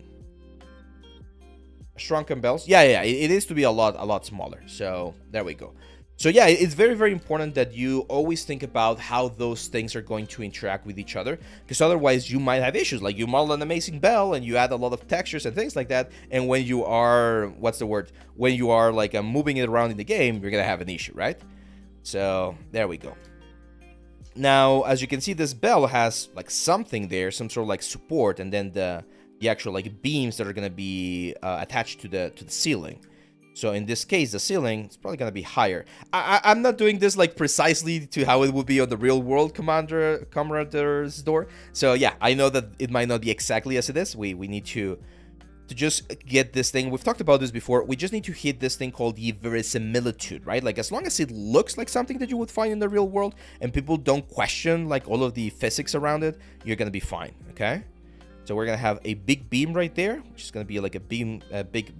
shrunken bells. Yeah, it is to be a lot smaller. So there we go. So yeah, it's very important that you always think about how those things are going to interact with each other, because otherwise you might have issues. Like you model an amazing bell and you add a lot of textures and things like that, and when you are, when you are like moving it around in the game, you're gonna have an issue, right? So there we go. Now, as you can see, this bell has like something there, some sort of like support, and then the actual like beams that are gonna be attached to the ceiling. So in this case, the ceiling is probably going to be higher. I'm not doing this like precisely to how it would be on the real world commander's door. So yeah, I know that it might not be exactly as it is. We need to just get this thing. We've talked about this before. We just need to hit this thing called the verisimilitude, right? Like as long as it looks like something that you would find in the real world and people don't question like all of the physics around it, you're going to be fine, okay? So we're going to have a big beam right there, which is going to be like a big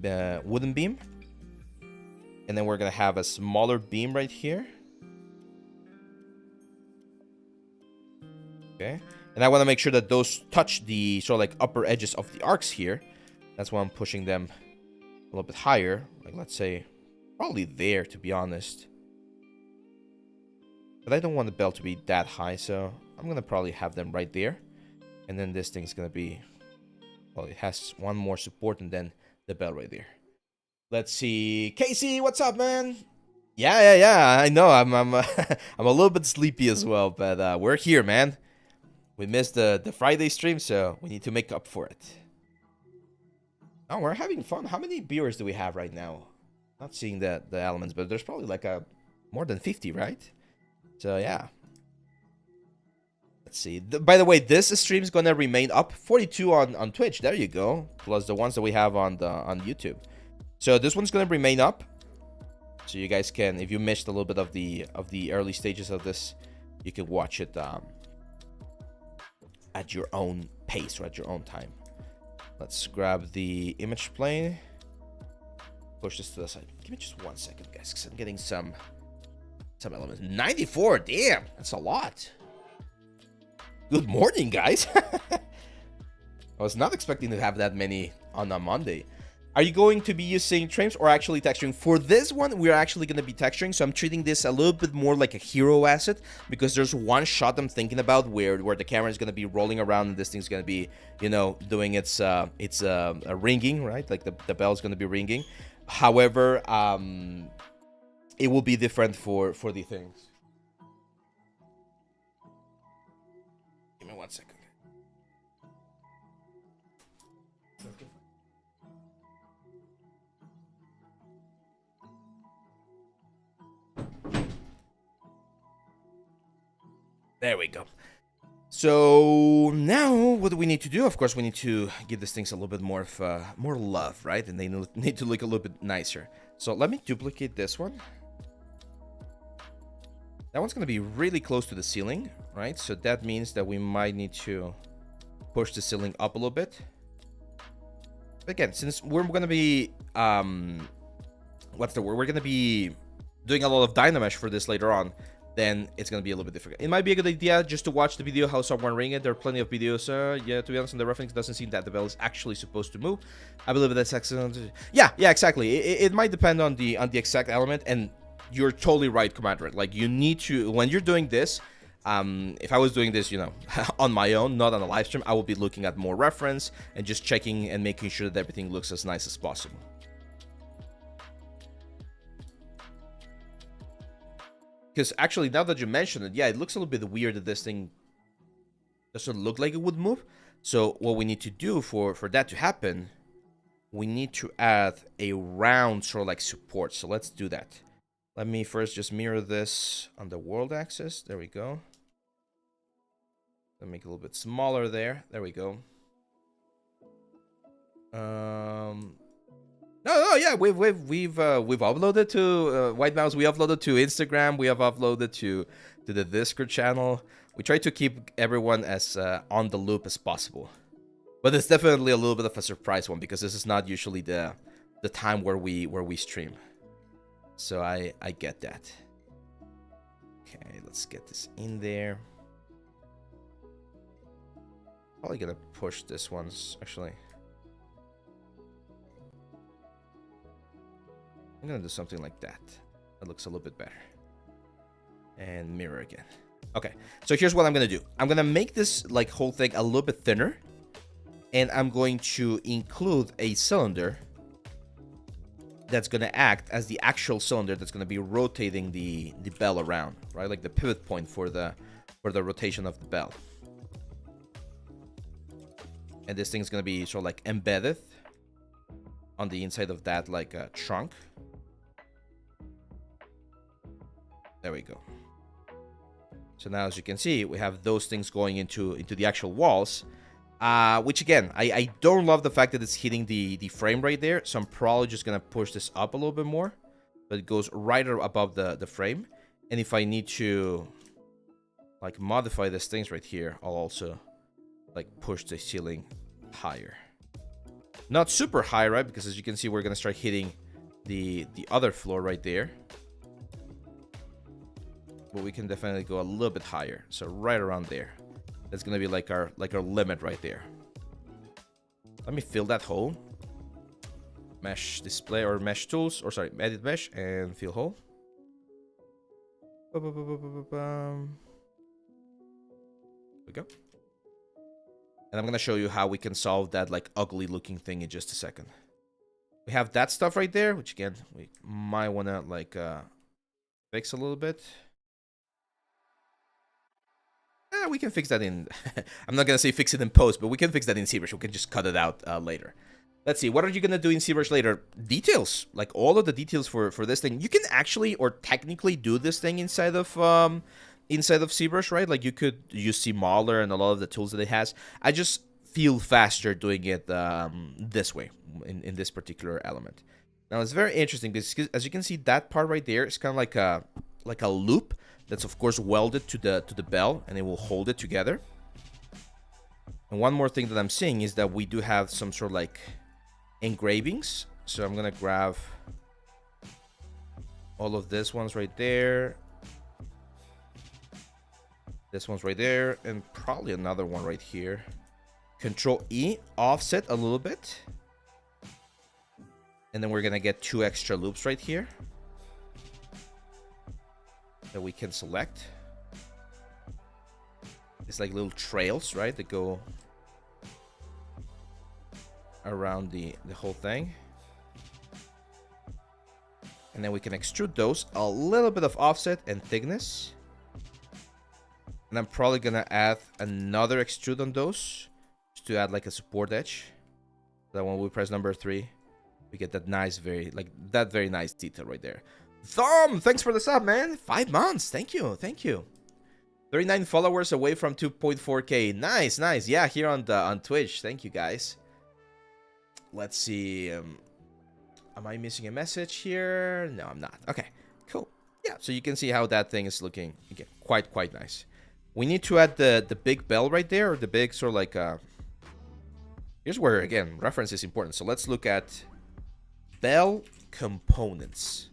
wooden beam. And then we're going to have a smaller beam right here. Okay. And I want to make sure that those touch the sort of like upper edges of the arcs here. That's why I'm pushing them a little bit higher. Like let's say probably there, to be honest. But I don't want the bell to be that high, so I'm going to probably have them right there. And then this thing's going to be, well, it has one more support and then the bell right there. Let's see. Casey, what's up, man? Yeah. I know. I'm I'm a little bit sleepy as well, but we're here, man. We missed the Friday stream, so we need to make up for it. Oh, we're having fun. How many viewers do we have right now? Not seeing the elements, but there's probably like more than 50, right? So yeah. Let's see. By the way, this stream is gonna remain up. 42 on Twitch. There you go. Plus the ones that we have on YouTube. So this one's gonna remain up. So you guys can, if you missed a little bit of the early stages of this, you can watch it at your own pace or at your own time. Let's grab the image plane. Push this to the side. Give me just 1 second, guys, because I'm getting some elements. 94, damn, that's a lot. Good morning, guys. I was not expecting to have that many on a Monday. Are you going to be using trims or actually texturing? For this one, we're actually going to be texturing, so I'm treating this a little bit more like a hero asset because there's one shot I'm thinking about where the camera is going to be rolling around and this thing's going to be, you know, doing its ringing, right? Like the bell is going to be ringing. However, it will be different for the things. Give me 1 second. There we go. So now what do we need to do? Of course, we need to give these things a little bit more of more love, right? And they need to look a little bit nicer. So let me duplicate this one. That one's going to be really close to the ceiling, right? So that means that we might need to push the ceiling up a little bit. Again, since we're going to be, what's the word? We're going to be doing a lot of Dynamesh for this later on. Then it's going to be a little bit different. It might be a good idea just to watch the video how someone ring it. There are plenty of videos. Yeah, to be honest, in the reference, it doesn't seem that the bell is actually supposed to move. I believe that's excellent. Yeah, exactly. It might depend on the exact element, and you're totally right, Commander. Like, you need to, when you're doing this, if I was doing this, you know, on my own, not on a live stream, I would be looking at more reference and just checking and making sure that everything looks as nice as possible. Because actually, now that you mention it, yeah, it looks a little bit weird that this thing doesn't look like it would move. So what we need to do for that to happen, we need to add a round sort of like support. So let's do that. Let me first just mirror this on the world axis. There we go. Let me make it a little bit smaller there. There we go. No, yeah, we've uploaded to White Mouse. We uploaded to Instagram. We have uploaded to the Discord channel. We try to keep everyone as on the loop as possible, but it's definitely a little bit of a surprise one because this is not usually the time where we stream. So I get that. Okay, let's get this in there. Probably gonna push this one actually. I'm gonna do something like that. That looks a little bit better. And mirror again. Okay, so here's what I'm gonna do. I'm gonna make this like whole thing a little bit thinner, and I'm going to include a cylinder that's gonna act as the actual cylinder that's gonna be rotating the bell around, right? Like the pivot point for the rotation of the bell. And this thing's gonna be sort of like embedded on the inside of that like trunk. There we go. So now, as you can see, we have those things going into the actual walls, which again, I don't love the fact that it's hitting the frame right there. So I'm probably just gonna push this up a little bit more, but it goes right above the frame. And if I need to like modify these things right here, I'll also like push the ceiling higher. Not super high, right? Because as you can see, we're gonna start hitting the other floor right there. But we can definitely go a little bit higher. So right around there. That's gonna be like our limit right there. Let me fill that hole. Mesh display or mesh tools, or sorry, edit mesh and fill hole. There we go. And I'm gonna show you how we can solve that like ugly looking thing in just a second. We have that stuff right there, which again, we might wanna like fix a little bit. we can fix that in... I'm not going to say fix it in post, but we can fix that in ZBrush. We can just cut it out later. Let's see, what are you going to do in ZBrush later? Details, like all of the details for this thing. You can actually, or technically, do this thing inside of ZBrush, right? Like you could use Cmodeler and a lot of the tools that it has. I just feel faster doing it this way, in this particular element. Now, it's very interesting because, as you can see, that part right there is kind of like a loop that's, of course, welded to the bell, and it will hold it together. And one more thing that I'm seeing is that we do have some sort of like engravings. So I'm gonna grab all of this ones right there, this one's right there, and probably another one right here. Control E, offset a little bit, and then we're gonna get 2 extra loops right here that we can select. It's like little trails, right, that go around the whole thing. And then we can extrude those, a little bit of offset and thickness. And I'm probably gonna add another extrude on those just to add like a support edge. So that when we press number 3, we get that nice, very nice detail right there. Thumb, thanks for the sub, man. 5 months, thank you. 39 followers away from 2.4k. Nice. Yeah, here on Twitch. Thank you, guys. Let's see. Am I missing a message here? No, I'm not. Okay, cool. Yeah, so you can see how that thing is looking. Again, quite nice. We need to add the big bell right there, or the big sort of like here's where, again, reference is important. So let's look at bell components.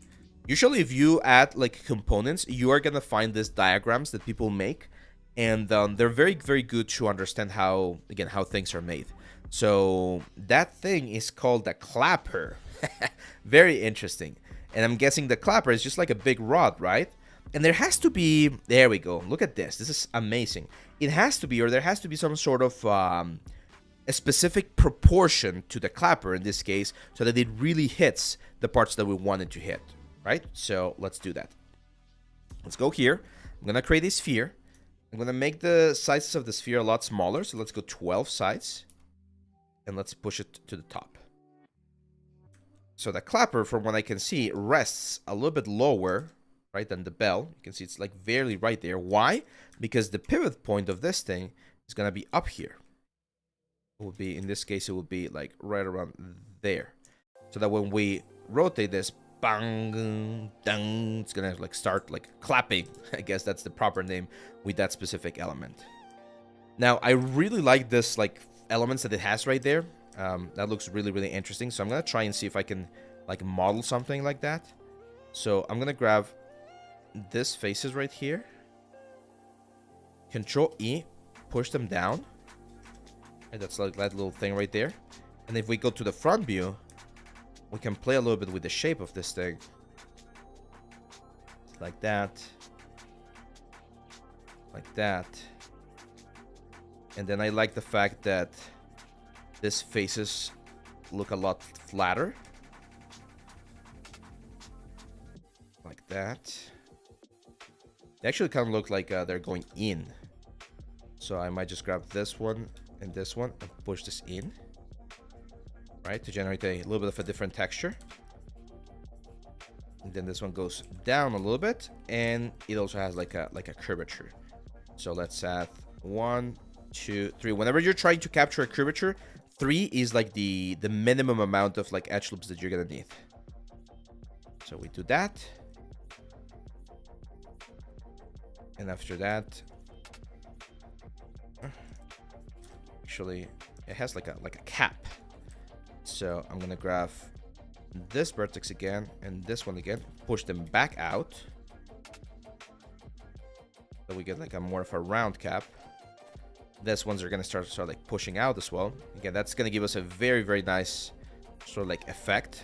Usually if you add like components, you are gonna find these diagrams that people make, and they're very good to understand how things are made. So that thing is called a clapper. Very interesting. And I'm guessing the clapper is just like a big rod, right? And there has to be, there we go, look at this, is amazing. It has to be, or there has to be some sort of a specific proportion to the clapper in this case, so that it really hits the parts that we want it to hit, right? So let's do that. Let's go here. I'm gonna create a sphere. I'm gonna make the sizes of the sphere a lot smaller, so let's go 12 sides, and let's push it to the top. So the clapper, from what I can see, rests a little bit lower, right, than the bell. You can see it's like barely right there. Why? Because the pivot point of this thing is gonna be up here. It will be, in this case, it will be like right around there, so that when we rotate this, bang, dang, it's gonna like start like clapping. I guess that's the proper name with that specific element. Now, I really like this like elements that it has right there. That looks really interesting. So I'm gonna try and see if I can like model something like that. So I'm gonna grab this faces right here, Control E, push them down, and that's like that little thing right there. And if we go to the front view, we can play a little bit with the shape of this thing, like that, and then I like the fact that this faces look a lot flatter, like that. They actually kind of look like they're going in, so I might just grab this one and push this in, right, to generate a little bit of a different texture. And then this one goes down a little bit, and it also has like a curvature. So let's add 1, 2, 3. Whenever you're trying to capture a curvature, 3 is like the minimum amount of like edge loops that you're gonna need. So we do that, and after that, actually, it has like a cap. So I'm gonna grab this vertex again and this one again, push them back out, so we get like a more of a round cap. This ones are gonna start like pushing out as well. Again, that's gonna give us a very nice sort of like effect.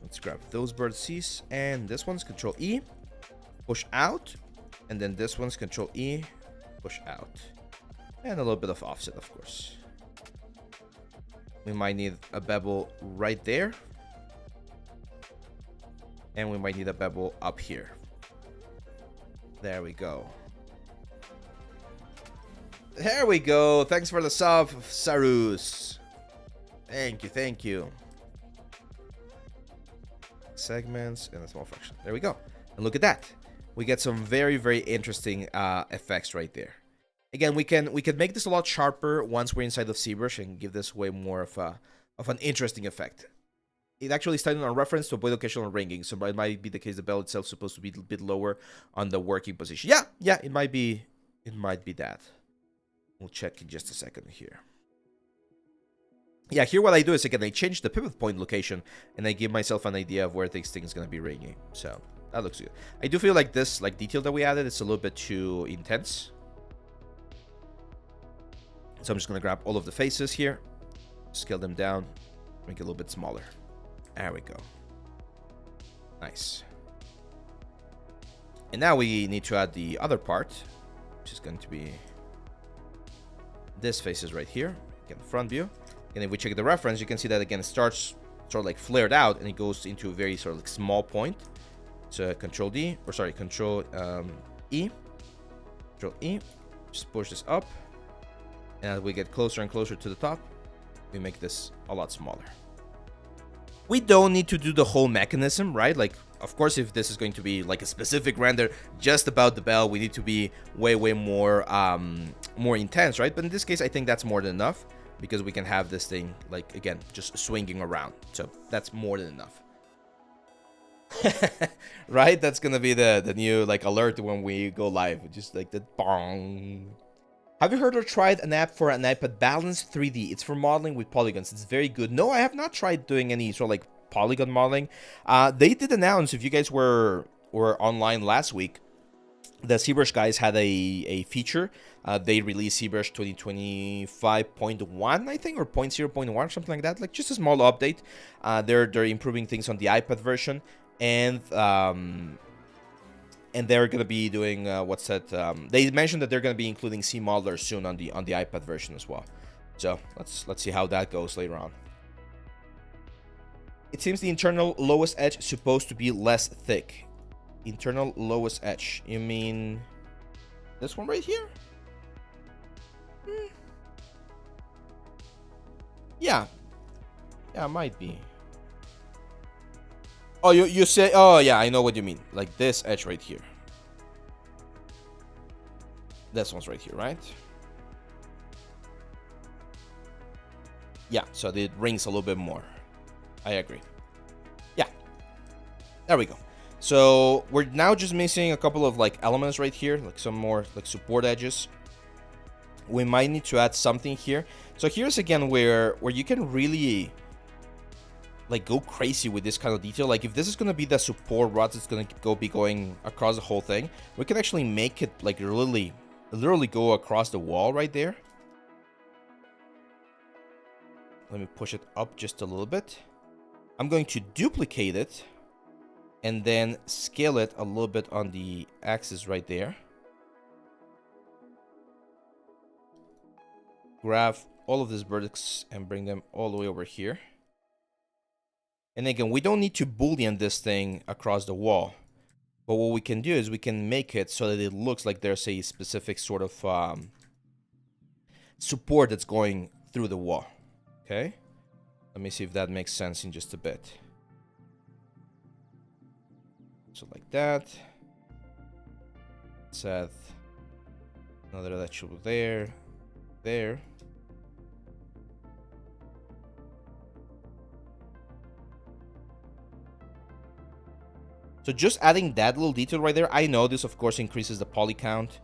Let's grab those vertices, and this one's Control E, push out, and then this one's Control E, push out, and a little bit of offset, of course. We might need a bevel right there, and we might need a bevel up here. There we go. There we go. Thanks for the sub, Sarus. Thank you, thank you. Segments and a small fraction. There we go. And look at that. We get some very, very interesting effects right there. Again, we can make this a lot sharper once we're inside of ZBrush and give this way more of an interesting effect. It actually started on reference to avoid occasional ringing, so it might be the case the bell itself is supposed to be a bit lower on the working position. Yeah, it might be that. We'll check in just a second here. Yeah, here what I do is, again, I change the pivot point location, and I give myself an idea of where this thing is going to be ringing. So, that looks good. I do feel like this detail that we added, it's a little bit too intense. So I'm just going to grab all of the faces here, scale them down, make it a little bit smaller. There we go. Nice. And now we need to add the other part, which is going to be this faces right here. Again, front view. And if we check the reference, you can see that again it starts sort of like flared out and it goes into a very sort of like small point. So Control E. Control E. Just push this up. And as we get closer and closer to the top, we make this a lot smaller. We don't need to do the whole mechanism, right? Like, of course, if this is going to be like a specific render just about the bell, we need to be way more more intense, right? But in this case, I think that's more than enough, because we can have this thing, like, again, just swinging around. So that's more than enough. Right? That's gonna be the new, like, alert when we go live. Just like the bong. Have you heard or tried an app for an iPad, Balance 3D? It's for modeling with polygons. It's very good. No, I have not tried doing any sort of like polygon modeling. They did announce, if you guys were online last week, the ZBrush guys had a feature. They released ZBrush 2025.1, I think, or 0.0.1, something like that. Like, just a small update. They're improving things on the iPad version, and they're gonna be doing they mentioned that they're gonna be including C modeler soon on the iPad version as well. So let's see how that goes later on. It seems the internal lowest edge is supposed to be less thick. Internal lowest edge. You mean this one right here? Yeah, it might be. Oh, you say, oh yeah, I know what you mean. Like this edge right here. This one's right here, right? Yeah, so it rings a little bit more. I agree. Yeah, there we go. So we're now just missing a couple of like elements right here, like some more like support edges. We might need to add something here. So here's again where you can really like go crazy with this kind of detail. Like if this is gonna be the support rods, it's gonna be going across the whole thing. We can actually make it like literally go across the wall right there. Let me push it up just a little bit. I'm going to duplicate it and then scale it a little bit on the axis right there. Grab all of these vertices and bring them all the way over here. And again, we don't need to boolean this thing across the wall. But what we can do is we can make it so that it looks like there's a specific sort of support that's going through the wall. Okay? Let me see if that makes sense in just a bit. So like that. Let's add another that should be there. So just adding that little detail right there, I know this of course increases the poly count,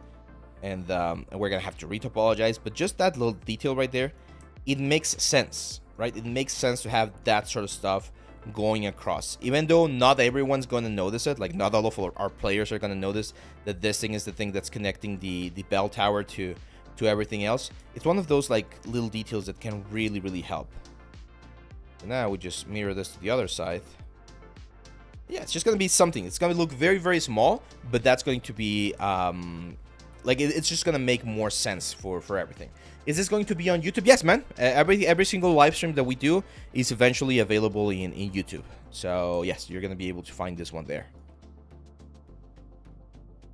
and we're gonna have to retopologize, but just that little detail right there, it makes sense, right? It makes sense to have that sort of stuff going across, even though not everyone's gonna notice it. Like not all of our players are gonna notice that this thing is the thing that's connecting the bell tower to everything else. It's one of those like little details that can really help. So now we just mirror this to the other side. Yeah, it's just going to be something. It's going to look very small, but that's going to be, like, it's just going to make more sense for everything. Is this going to be on YouTube? Yes, man. Every single live stream that we do is eventually available in YouTube. So, yes, you're going to be able to find this one there.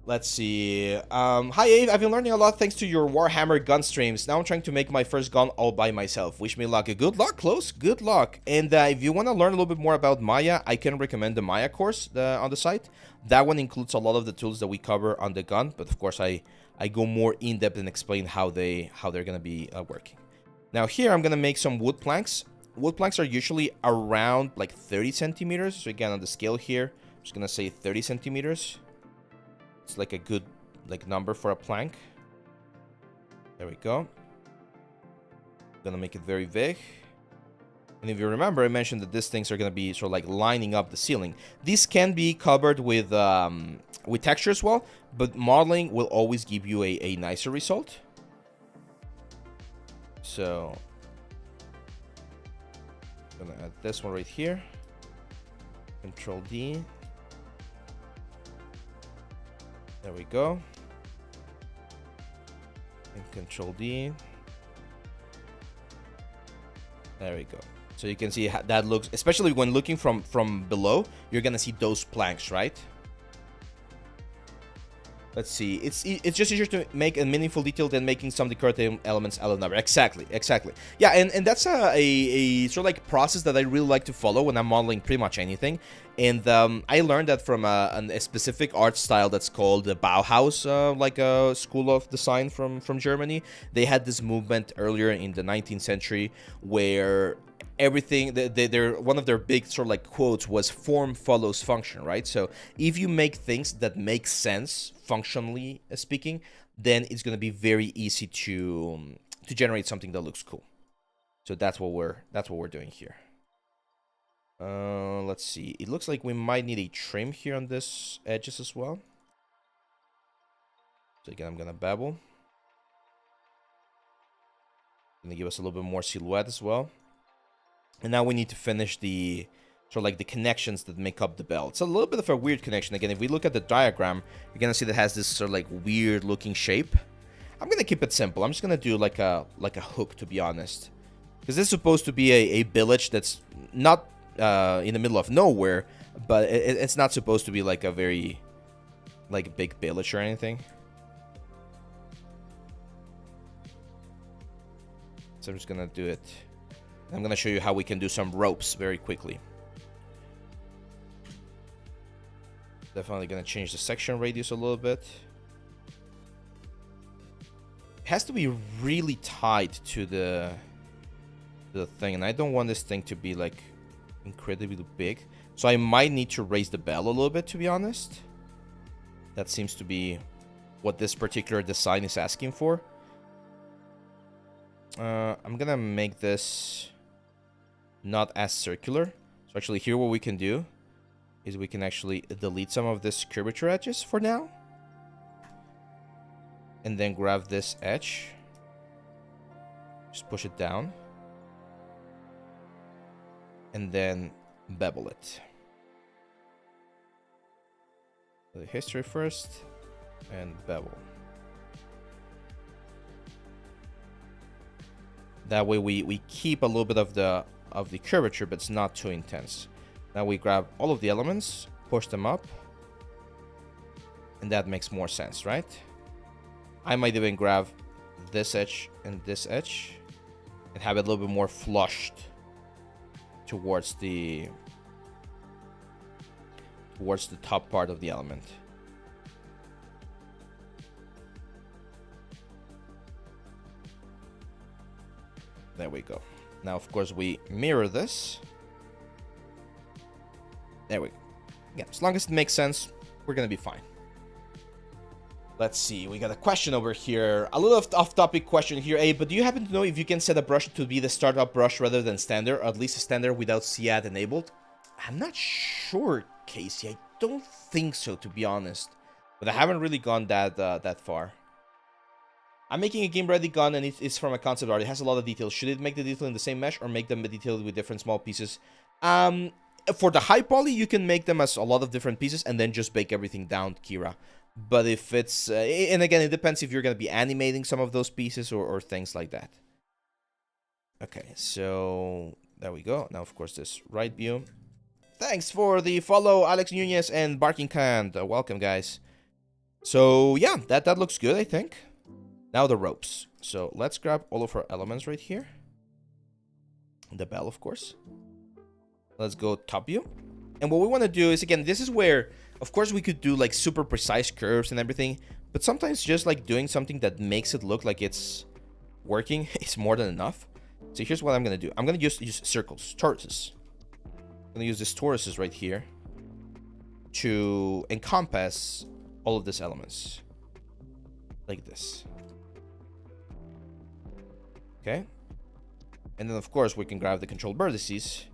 Let's see. Hi, Abe. I've been learning a lot thanks to your Warhammer gun streams. Now I'm trying to make my first gun all by myself. Wish me luck. Good luck, Close. Good luck. And if you want to learn a little bit more about Maya, I can recommend the Maya course on the site. That one includes a lot of the tools that we cover on the gun, but of course I go more in depth and explain how they're gonna be working. Now here I'm gonna make some wood planks. Wood planks are usually around like 30 centimeters. So again, on the scale here, I'm just gonna say 30 centimeters. It's like a good number for a plank. There we go. Gonna make it very big. And if you remember, I mentioned that these things are gonna be sort of like lining up the ceiling. These can be covered with texture as well, but modeling will always give you a nicer result. So I'm gonna add this one right here. Control D. There we go. And Control D. There we go. So you can see how that looks, especially when looking from below, you're gonna see those planks, right? Let's see. It's just easier to make a meaningful detail than making some decorative elements out of number. Exactly. Yeah, and that's a sort of like process that I really like to follow when I'm modeling pretty much anything. And I learned that from a specific art style that's called the Bauhaus, like a school of design from Germany. They had this movement earlier in the 19th century where everything, one of their big sort of like quotes was form follows function, right? So if you make things that make sense functionally speaking, then it's going to be very easy to generate something that looks cool. So that's what we're doing here. Let's see. It looks like we might need a trim here on this edges as well. So again, I'm gonna bevel. Gonna give us a little bit more silhouette as well. And now we need to finish the sort of like the connections that make up the bell. It's a little bit of a weird connection. Again, if we look at the diagram, you're gonna see that it has this sort of like weird looking shape. I'm gonna keep it simple. I'm just gonna do like a hook, to be honest, because this is supposed to be a village that's not in the middle of nowhere, but it's not supposed to be like a very like big village or anything. So I'm just gonna do it. I'm gonna show you how we can do some ropes very quickly. Definitely gonna change the section radius a little bit. It has to be really tight to the thing, and I don't want this thing to be like incredibly big, so I might need to raise the bell a little bit, to be honest. That seems to be what this particular design is asking for. I'm gonna make this not as circular. So actually here what we can do is we can actually delete some of this curvature edges for now, and then grab this edge, just push it down, and then bevel it. The history first, and bevel. That way we keep a little bit of the curvature, but it's not too intense. Now we grab all of the elements, push them up, and that makes more sense, right? I might even grab this edge and this edge and have it a little bit more flushed towards the top part of the element. There we go. Now, of course, we mirror this. There we go. Yeah, as long as it makes sense, we're gonna be fine. Let's see, we got a question over here. A little off-topic question here. Hey, but do you happen to know if you can set a brush to be the startup brush rather than standard, or at least a standard without CAD enabled? I'm not sure, Casey. I don't think so, to be honest. But I haven't really gone that far. I'm making a game-ready gun, and it's from a concept art. It has a lot of details. Should it make the detail in the same mesh, or make them detailed with different small pieces? For the high poly, you can make them as a lot of different pieces, and then just bake everything down, Kira. But if it's... and again, it depends if you're going to be animating some of those pieces or things like that. Okay, so... there we go. Now, of course, this right view. Thanks for the follow, Alex Nunez and Barking Kand. Welcome, guys. So yeah, that looks good, I think. Now the ropes. So let's grab all of our elements right here. The bell, of course. Let's go top view. And what we want to do is, again, this is where, of course, we could do like super precise curves and everything, but sometimes just like doing something that makes it look like it's working is more than enough. So here's what I'm going to do. I'm going to use circles, toruses. I'm going to use these toruses right here to encompass all of these elements. Like this. Okay. And then, of course, we can grab the control vertices,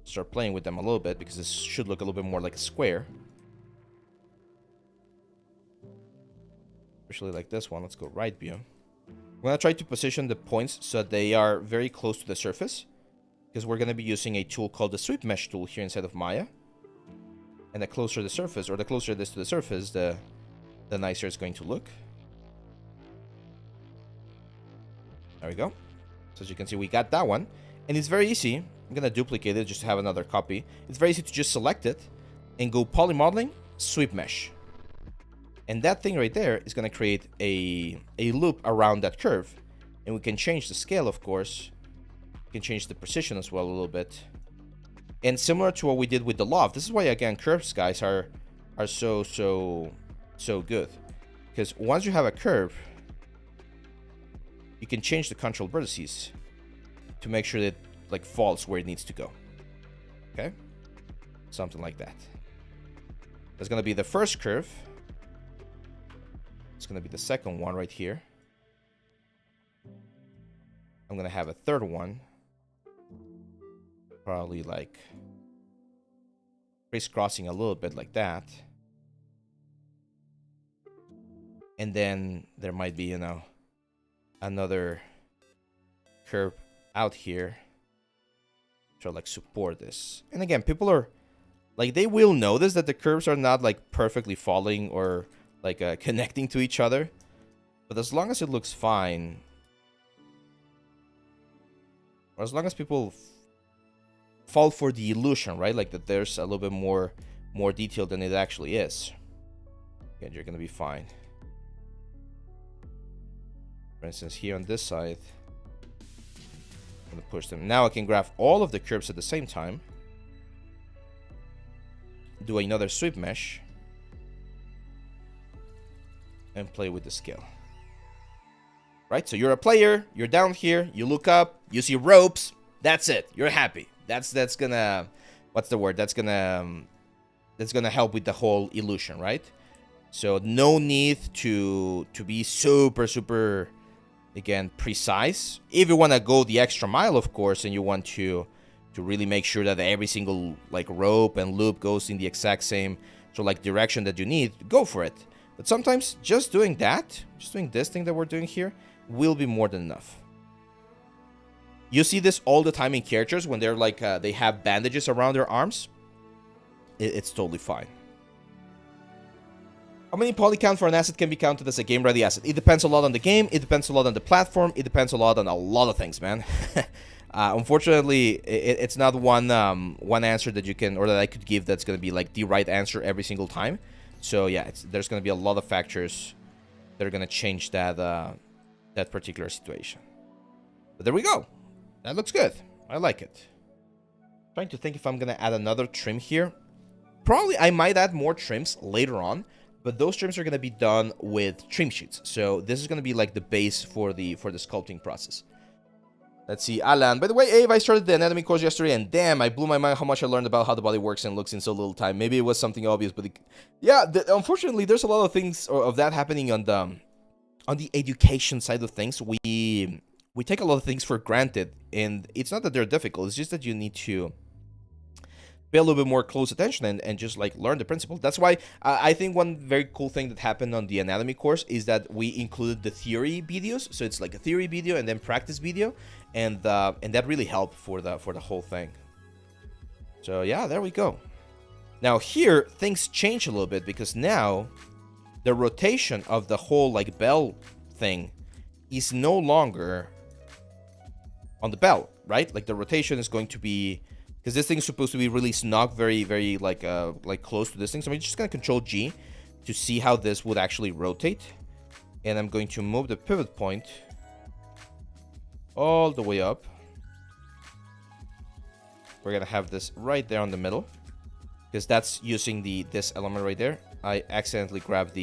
start playing with them a little bit, because this should look a little bit more like a square. Especially like this one. Let's go right view. I'm going to try to position the points so that they are very close to the surface, because we're going to be using a tool called the Sweep Mesh tool here inside of Maya. And the closer the surface, or the closer it is to the surface, the nicer it's going to look. There we go. So as you can see, we got that one. And it's very easy. I'm going to duplicate it just to have another copy. It's very easy to just select it and go poly modeling, sweep mesh. And that thing right there is going to create a loop around that curve. And we can change the scale, of course. We can change the precision as well a little bit. And similar to what we did with the loft, this is why, again, curves, guys, are so good. Because once you have a curve, you can change the control vertices to make sure that it like falls where it needs to go. Okay? Something like that. That's going to be the first curve. It's going to be the second one right here. I'm going to have a third one. Probably like crisscrossing a little bit like that. And then there might be, you know, another curve out here to like support this. And again, people are like, they will notice that the curves are not like perfectly falling or like connecting to each other, but as long as it looks fine, or as long as people fall for the illusion, right, like that there's a little bit more detail than it actually is, again, you're gonna be fine. For instance, here on this side, I'm going to push them. Now I can graph all of the curves at the same time. Do another sweep mesh. And play with the scale. Right? So you're a player. You're down here. You look up. You see ropes. That's it. You're happy. That's gonna... What's the word? That's gonna help with the whole illusion, right? So no need to be super... Again, precise. If you want to go the extra mile, of course, and you want to really make sure that every single like rope and loop goes in the exact same like direction that you need, go for it. But sometimes just doing that, just doing this thing that we're doing here, will be more than enough. You see this all the time in characters when they're like they have bandages around their arms. It's totally fine. How many poly count for an asset can be counted as a game-ready asset? It depends a lot on the game. It depends a lot on the platform. It depends a lot on a lot of things, man. Unfortunately, it's not one answer that you can, or that I could give that's going to be like the right answer every single time. So yeah, there's going to be a lot of factors that are going to change that particular situation. But there we go. That looks good. I like it. Trying to think if I'm going to add another trim here. Probably I might add more trims later on. But those trims are going to be done with trim sheets. So this is going to be like the base for the sculpting process. Let's see, Alan. By the way, Abe, I started the anatomy course yesterday, and damn, I blew my mind how much I learned about how the body works and looks in so little time. Maybe it was something obvious, but unfortunately, there's a lot of things of that happening on the education side of things. We take a lot of things for granted, and it's not that they're difficult. It's just that you need to pay a little bit more close attention and just like learn the principle. That's why I think one very cool thing that happened on the anatomy course is that we included the theory videos. So it's like a theory video and then practice video, and that really helped for the whole thing. So yeah, there we go. Now here things change a little bit, because now the rotation of the whole like bell thing is no longer on the bell, right? Like the rotation is going to be, because this thing is supposed to be really snug, very, very like close to this thing. So I'm just gonna Control G to see how this would actually rotate. And I'm going to move the pivot point all the way up. We're gonna have this right there on the middle, because that's using this element right there. I accidentally grabbed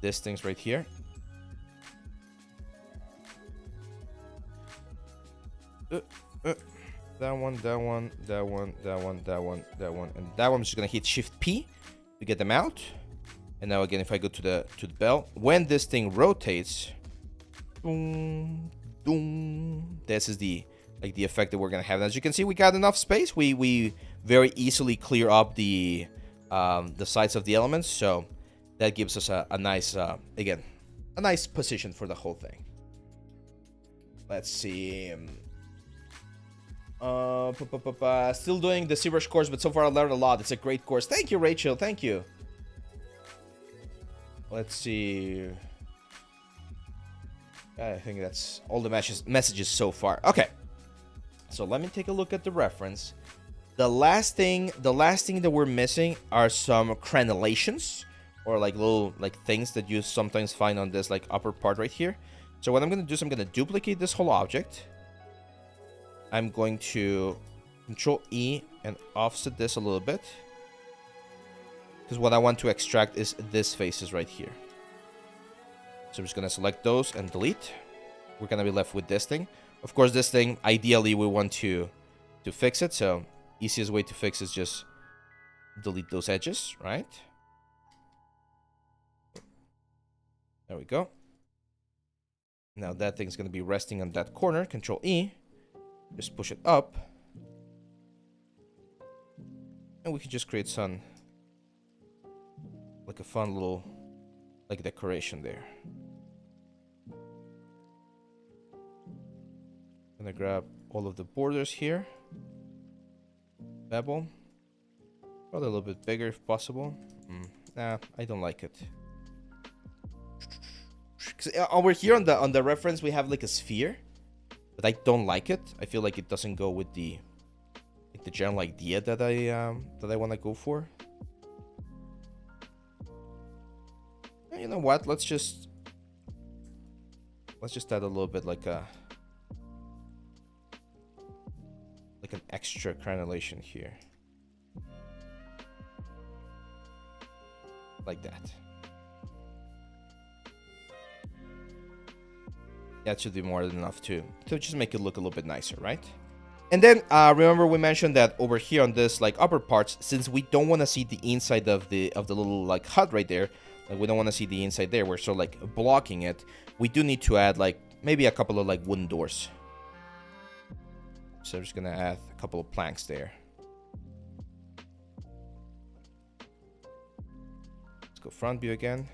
this things right here. That one, that one, that one, that one, that one, that one, and that one. I'm just gonna hit Shift P to get them out. And now again, if I go to the bell, when this thing rotates, boom, boom, this is the effect that we're gonna have. And as you can see, we got enough space. We very easily clear up the sides of the elements, so that gives us a nice again, a nice position for the whole thing. Let's see. Still doing the ZBrush course, but so far I learned a lot. It's a great course. Thank you, Rachel. Thank you. Let's see. I think that's all the messages so far. Okay. So let me take a look at the reference. The last thing that we're missing are some crenellations, or like little things that you sometimes find on this upper part right here. So what I'm gonna do is I'm gonna duplicate this whole object. I'm going to Control E and offset this a little bit, because what I want to extract is this faces right here. So I'm just gonna select those and delete. We're gonna be left with this thing. Of course, this thing, ideally, we want to fix it. So easiest way to fix is just delete those edges, right? There we go. Now that thing's gonna be resting on that corner. Control E. Just push it up. And we can just create some, like a fun little, decoration there. Gonna grab all of the borders here. Bevel. Probably a little bit bigger if possible. Nah, I don't like it. 'Cause over here on the reference we have a sphere, but I don't like it. I feel like it doesn't go with the general idea that I want to go for. You know what? Let's just add a little bit like an extra crenellation here, like that. That should be more than enough to just make it look a little bit nicer, right? And then remember we mentioned that over here on this upper parts, since we don't want to see the inside of the little hut right there, we don't want to see the inside there, we're sort of blocking it. We do need to add maybe a couple of wooden doors. So I'm just gonna add a couple of planks there. Let's go front view again.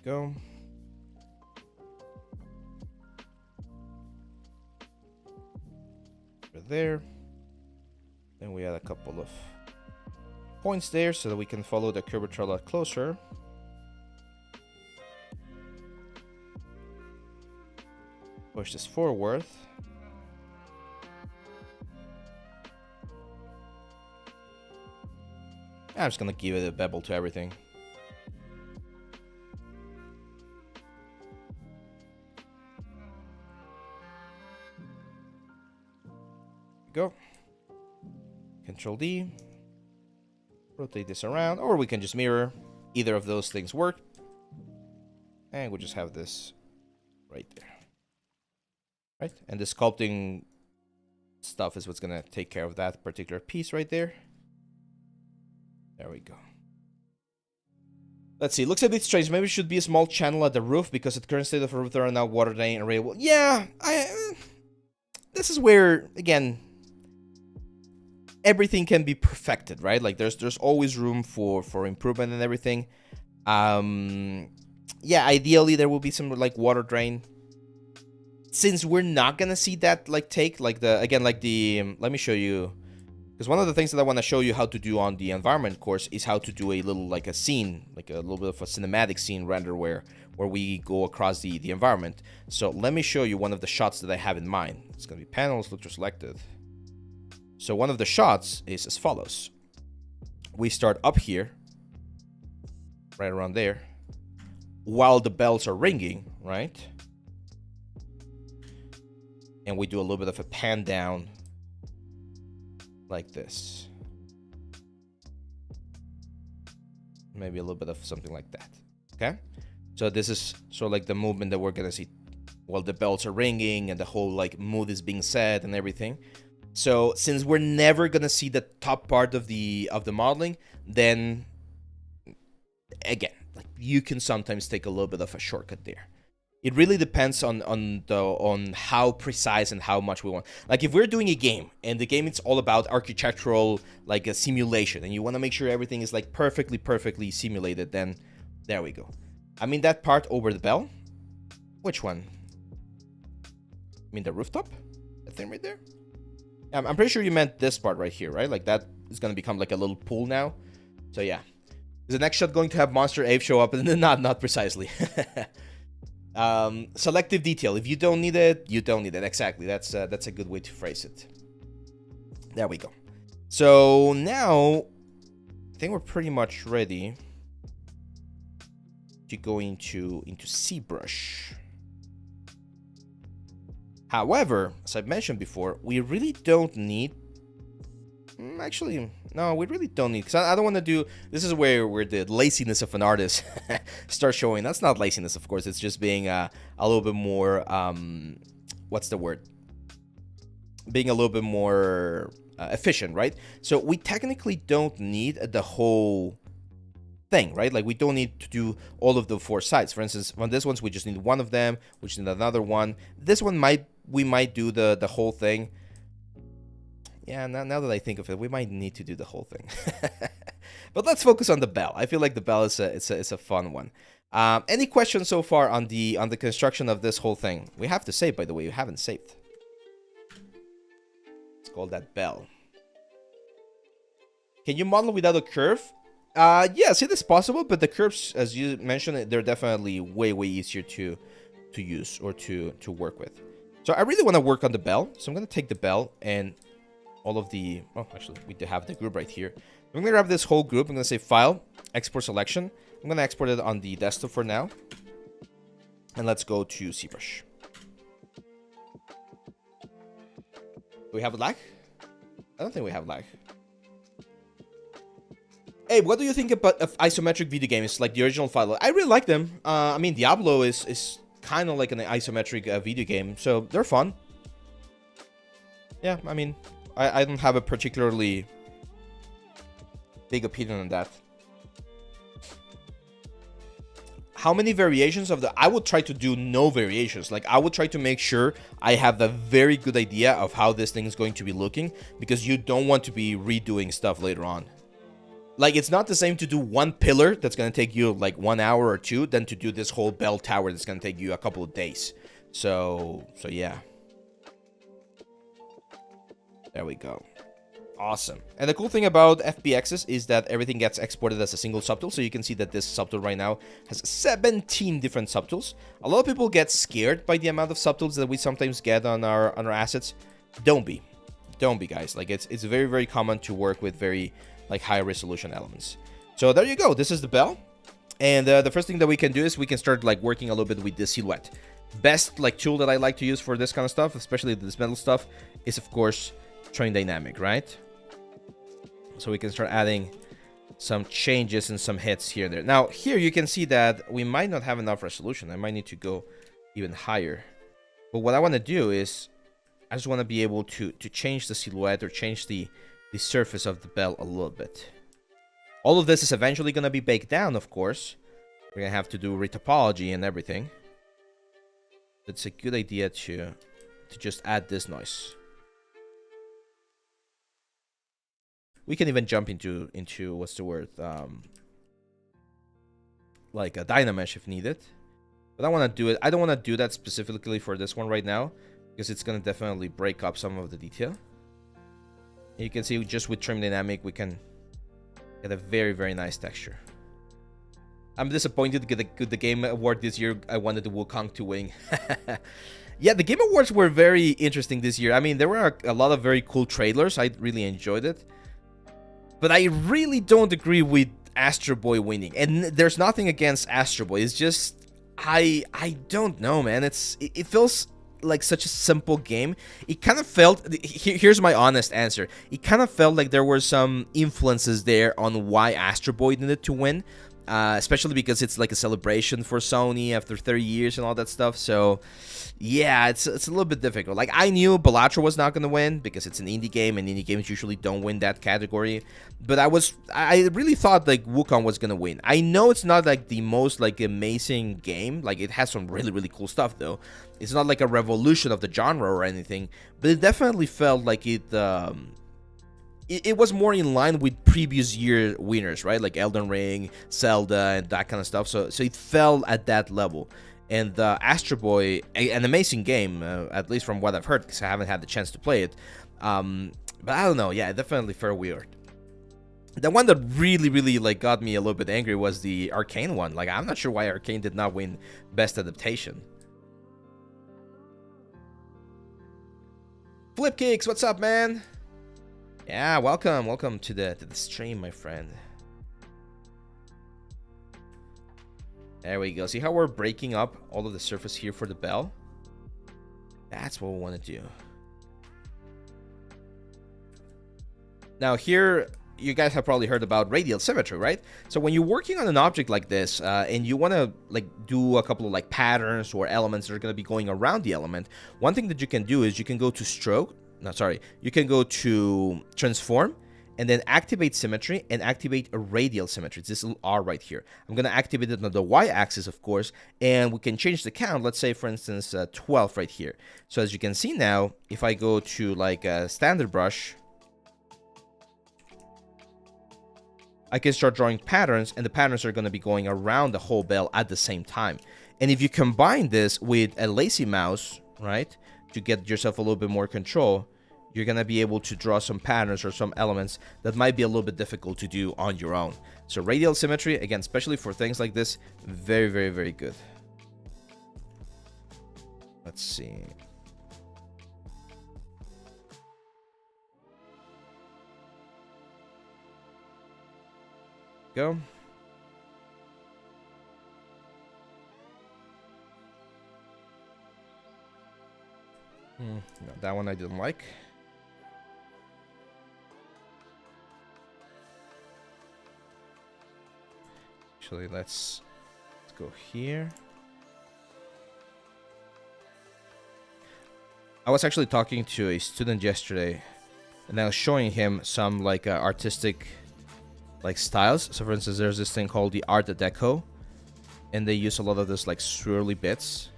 Go. Over there. Then we add a couple of points there so that we can follow the curvature a lot closer. Push this forward. I'm just gonna give it a bevel to everything. Go. Control D. Rotate this around, or we can just mirror. Either of those things work. And we'll just have this right there. Right? And the sculpting stuff is what's gonna take care of that particular piece right there. There we go. Let's see. Looks a bit strange. Maybe it should be a small channel at the roof, because at the current state of the roof there are now water drain and rail. Yeah, this is where, again, everything can be perfected, right? There's always room for improvement and everything. Yeah, ideally there will be some water drain. Since we're not gonna see that take let me show you, because one of the things that I want to show you how to do on the environment course is how to do a little a scene, a little bit of a cinematic scene render where where we go across the environment. So let me show you one of the shots that I have in mind. It's going to be panels, filter selected. So one of the shots is as follows. We start up here, right around there, while the bells are ringing, right? And we do a little bit of a pan down like this. Maybe a little bit of something like that. Okay? So this is sort of like the movement that we're going to see while the bells are ringing and the whole like mood is being set and everything. So since we're never going to see the top part of the modeling, then again, like you can sometimes take a little bit of a shortcut there. It really depends on how precise and how much we want. Like if we're doing a game and the game is all about architectural, like a simulation, and you want to make sure everything is like perfectly simulated, then there we go. I mean that part over the bell. Which one? I mean the rooftop? That thing right there? I'm pretty sure you meant this part right here, right? Like that is going to become like a little pool now. So yeah. Is the next shot going to have Monster Ape show up? Not precisely. Selective detail. If you don't need it, you don't need it. Exactly. That's a good way to phrase it. There we go. So now I think we're pretty much ready to go into ZBrush. However, as I've mentioned before, we really don't need. Actually, no, we really don't need, because I don't want to do. This is where the laziness of an artist starts showing. That's not laziness, of course. It's just being a little bit more. What's the word? Being a little bit more efficient, right? So we technically don't need the whole thing, right? Like we don't need to do all of the 4 sides. For instance, on this ones we just need one of them, we just need another one. This one we might do the whole thing. Yeah, now that I think of it, we might need to do the whole thing. But let's focus on the bell. I feel like the bell is a fun one. Any questions so far on the construction of this whole thing? We have to save, by the way. You haven't saved. It's called that bell. Can you model without a curve? Yes, it is possible, but the curves, as you mentioned, they're definitely way easier to use or to work with. So I really want to work on the bell. So I'm going to take the bell and all of the, oh, actually, we do have the group right here. I'm going to grab this whole group. I'm going to say File, Export Selection. I'm going to export it on the desktop for now. And let's go to ZBrush. Do we have lag? I don't think we have lag. Hey, what do you think about isometric video games like the original File? I really like them. I mean, Diablo is kind of like an isometric video game, so they're fun. Yeah, I mean, I don't have a particularly big opinion on that. How many variations of the... I would try to do no variations. Like, I would try to make sure I have a very good idea of how this thing is going to be looking, because you don't want to be redoing stuff later on. Like, it's not the same to do one pillar that's going to take you like 1 hour or 2 than to do this whole bell tower that's going to take you a couple of days. So yeah. There we go. Awesome. And the cool thing about FBXs is that everything gets exported as a single subtool. So you can see that this subtool right now has 17 different subtools. A lot of people get scared by the amount of subtools that we sometimes get on our assets. Don't be, guys. Like it's very common to work with very like high resolution elements. So there you go. This is the bell. And the first thing that we can do is we can start like working a little bit with the silhouette. Best like tool that I like to use for this kind of stuff, especially this metal stuff, is of course Train Dynamic, right? So we can start adding some changes and some hits here and there. Now here you can see that we might not have enough resolution. I might need to go even higher. But what I want to do is I just want to be able to change the silhouette or change the surface of the bell a little bit. All of this is eventually going to be baked down, of course. We're going to have to do retopology and everything. It's a good idea to just add this noise. We can even jump into what's the word? Like a Dynamesh if needed. But I want to do it. I don't want to do that specifically for this one right now, because it's going to definitely break up some of the detail. And you can see just with Trim Dynamic, we can get a very nice texture. I'm disappointed with the Game Award this year. I wanted the Wukong to win. Yeah, the Game Awards were very interesting this year. I mean, there were a lot of very cool trailers. I really enjoyed it. But I really don't agree with Astro Boy winning. And there's nothing against Astro Boy. It's just I don't know, man. It feels like such a simple game. It kind of felt, here's my honest answer. It kind of felt like there were some influences there on why Astro Boy needed to win. Especially because it's like a celebration for Sony after 30 years and all that stuff. So yeah, it's a little bit difficult. Like, I knew Balatro was not going to win because it's an indie game, and indie games usually don't win that category. But I really thought like Wukong was going to win. I know it's not like the most like amazing game. Like, it has some really, really cool stuff though. It's not like a revolution of the genre or anything, but it definitely felt like it was more in line with previous year winners, right? Like Elden Ring, Zelda, and that kind of stuff. So it fell at that level. And Astro Boy, an amazing game, at least from what I've heard, because I haven't had the chance to play it. But I don't know. Yeah, it definitely felt weird. The one that really, really like got me a little bit angry was the Arcane one. Like, I'm not sure why Arcane did not win Best Adaptation. Flipkicks, what's up, man? Yeah, welcome to the stream, my friend. There we go. See how we're breaking up all of the surface here for the bell? That's what we want to do. Now here, you guys have probably heard about radial symmetry, right? So when you're working on an object like this, and you want to like do a couple of like patterns or elements that are going to be going around the element, one thing that you can do is you can go to stroke. No, sorry. You can go to transform and then activate symmetry and activate a radial symmetry. It's this little R right here. I'm going to activate it on the y-axis, of course, and we can change the count. Let's say, for instance, 12 right here. So as you can see now, if I go to like a standard brush, I can start drawing patterns, and the patterns are going to be going around the whole bell at the same time. And if you combine this with a lazy mouse, right, to get yourself a little bit more control, you're going to be able to draw some patterns or some elements that might be a little bit difficult to do on your own. So radial symmetry, again, especially for things like this, very, very, very good. Let's see. Go. No, that one I didn't like. Actually, let's go here. I was actually talking to a student yesterday, and I was showing him some like artistic like styles. So for instance, there's this thing called the Art Deco, and they use a lot of this like swirly bits.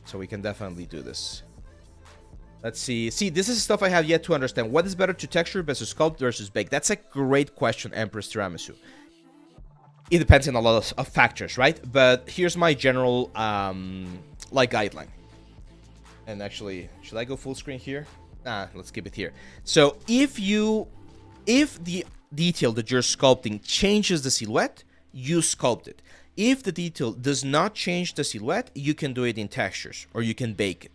So we can definitely do this. Let's see. See, this is stuff I have yet to understand. What is better to texture versus sculpt versus bake? That's a great question, Empress Tiramisu. It depends on a lot of factors, right? But here's my general like guideline. And actually, should I go full screen here? Let's keep it here. So if the detail that you're sculpting changes the silhouette, you sculpt it. If the detail does not change the silhouette, you can do it in textures or you can bake it.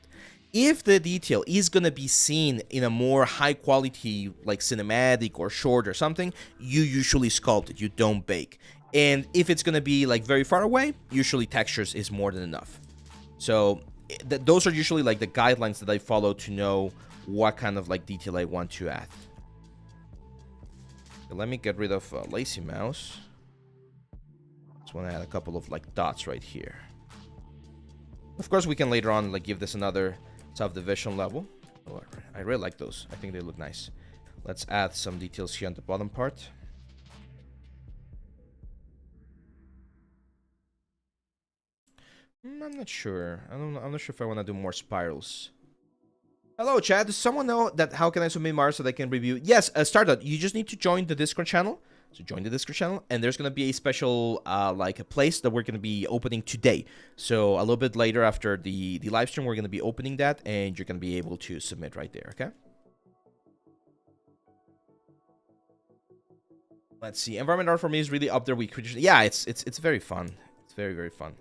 If the detail is going to be seen in a more high quality, like cinematic or short or something, you usually sculpt it, you don't bake. And if it's going to be like very far away, usually textures is more than enough. So those are usually like the guidelines that I follow to know what kind of like detail I want to add. Okay, let me get rid of lazy mouse. Just want to add a couple of like dots right here. Of course, we can later on like give this another subdivision level. Oh, I really like those. I think they look nice. Let's add some details here on the bottom part. I'm not sure. I'm not sure if I want to do more spirals. Hello, Chad. Does someone know that how can I submit Mars so they can review? Yes, Stardot. You just need to join the Discord channel. So join the Discord channel, and there's gonna be a special like a place that we're gonna be opening today. So a little bit later after the live stream, we're gonna be opening that, and you're gonna be able to submit right there. Okay. Let's see. Environment art for me is really up there with creature. Yeah, it's very fun. It's very, very fun.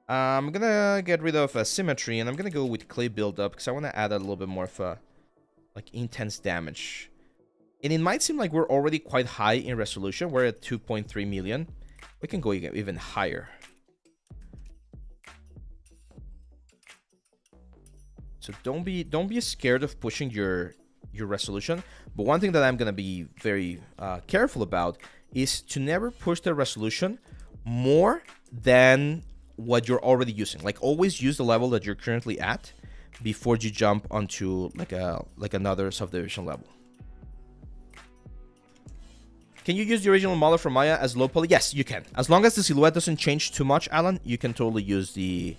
I'm gonna get rid of symmetry, and I'm gonna go with clay buildup because I want to add a little bit more of a like intense damage. And it might seem like we're already quite high in resolution. We're at 2.3 million. We can go even higher. So don't be scared of pushing your resolution. But one thing that I'm gonna be very careful about is to never push the resolution more than what you're already using. Like always use the level that you're currently at before you jump onto like another subdivision level. Can you use the original model from Maya as low poly? Yes, you can. As long as the silhouette doesn't change too much, Alan, you can totally use the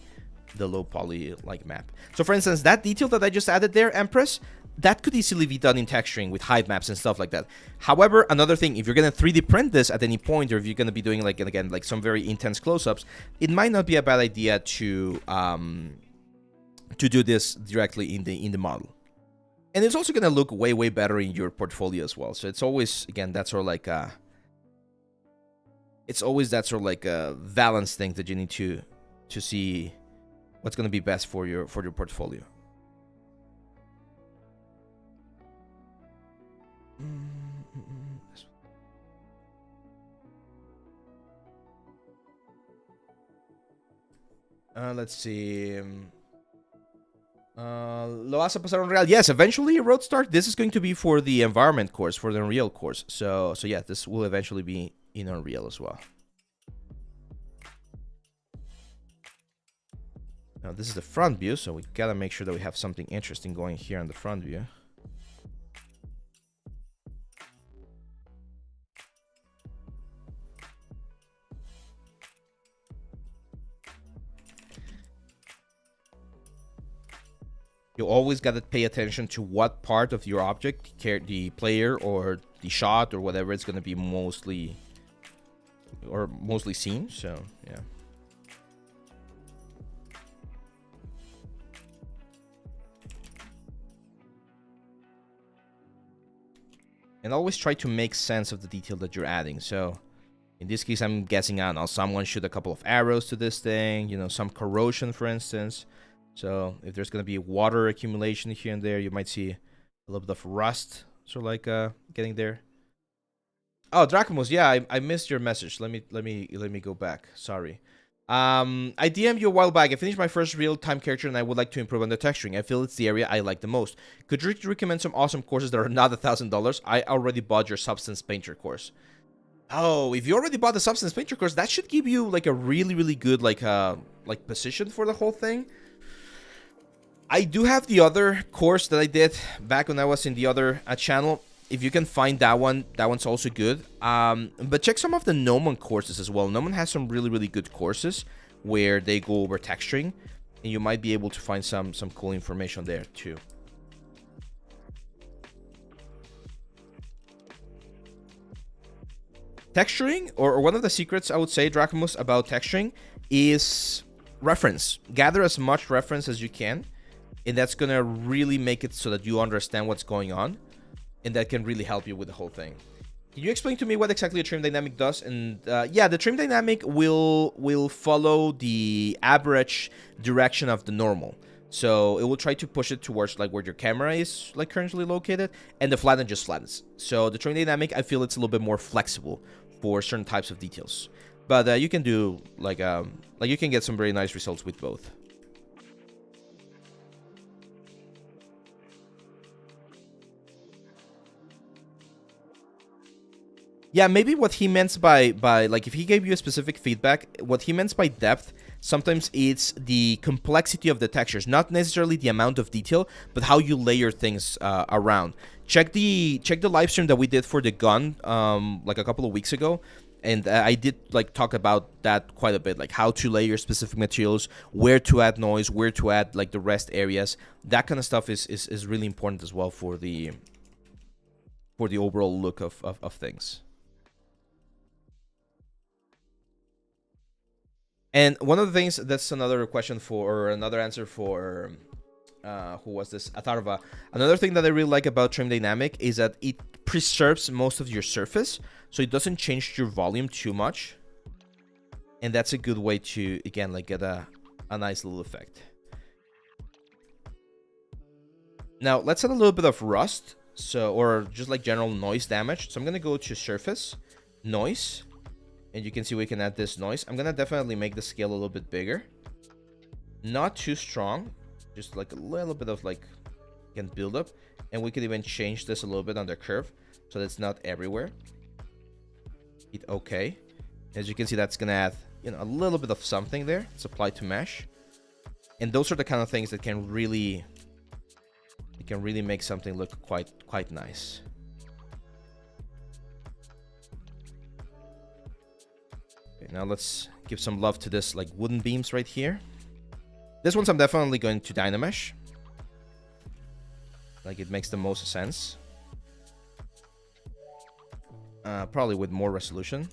low poly like map. So for instance, that detail that I just added there, Empress, that could easily be done in texturing with height maps and stuff like that. However, another thing, if you're gonna 3D print this at any point, or if you're gonna be doing like, again, like some very intense close-ups, it might not be a bad idea to do this directly in the model. And it's also gonna look way, way better in your portfolio as well. So it's always, again, that's sort of like it's always that sort of like a balance thing that you need to see what's going to be best for your portfolio. Let's see. Loasa pasar Unreal. Yes, eventually, Roadstar. This is going to be for the environment course, for the Unreal course. So yeah, this will eventually be in Unreal as well. Now this is the front view, so we gotta make sure that we have something interesting going here on the front view. You always gotta pay attention to what part of your object, the player or the shot or whatever, it's gonna be mostly seen. So yeah. And always try to make sense of the detail that you're adding. So in this case, I'm guessing, I don't know, someone shoot a couple of arrows to this thing, you know, some corrosion, for instance. So if there's going to be water accumulation here and there, you might see a little bit of rust, sort of like getting there. Oh, Drachmos, yeah, I missed your message. Let me go back. Sorry. I DM'd you a while back. I finished my first real-time character and I would like to improve on the texturing. I feel it's the area I like the most. Could you recommend some awesome courses that are not $1,000? I already bought your Substance Painter course. Oh, if you already bought the Substance Painter course, that should give you like a really, really good like position for the whole thing. I do have the other course that I did back when I was in the other channel. If you can find that one's also good. But check some of the Gnomon courses as well. Gnomon has some really, really good courses where they go over texturing, and you might be able to find some cool information there too. Texturing, or one of the secrets I would say, Drachmus, about texturing is reference. Gather as much reference as you can, and that's gonna really make it so that you understand what's going on. And that can really help you with the whole thing. Can you explain to me what exactly a trim dynamic does? And yeah, the trim dynamic will follow the average direction of the normal. So it will try to push it towards like where your camera is like currently located, and the flatten just flattens. So the trim dynamic, I feel it's a little bit more flexible for certain types of details. But you can do like you can get some very nice results with both. Yeah, maybe what he meant by like if he gave you a specific feedback, what he meant by depth, sometimes it's the complexity of the textures, not necessarily the amount of detail, but how you layer things around. Check the live stream that we did for the gun like a couple of weeks ago, and I did like talk about that quite a bit, like how to layer specific materials, where to add noise, where to add like the rest areas. That kind of stuff is really important as well for the overall look of things. And one of the things, that's another question for, or another answer for, who was this? Atharva. Another thing that I really like about Trim Dynamic is that it preserves most of your surface. so it doesn't change your volume too much. And that's a good way to, again, like get a nice little effect. Now let's add a little bit of rust, or just like general noise damage. So I'm gonna go to surface, noise, and you can see we can add this noise. I'm gonna definitely make the scale a little bit bigger, not too strong, just like a little bit of like, again, build up, and we could even change this a little bit on the curve so that it's not everywhere. Hit OK. As you can see, that's gonna add, you know, a little bit of something there. It's applied to mesh, and those are the kind of things that can really make something look quite nice. Okay, now let's give some love to this like wooden beams right here. This one's I'm definitely going to Dynamesh. Like it makes the most sense. Probably with more resolution.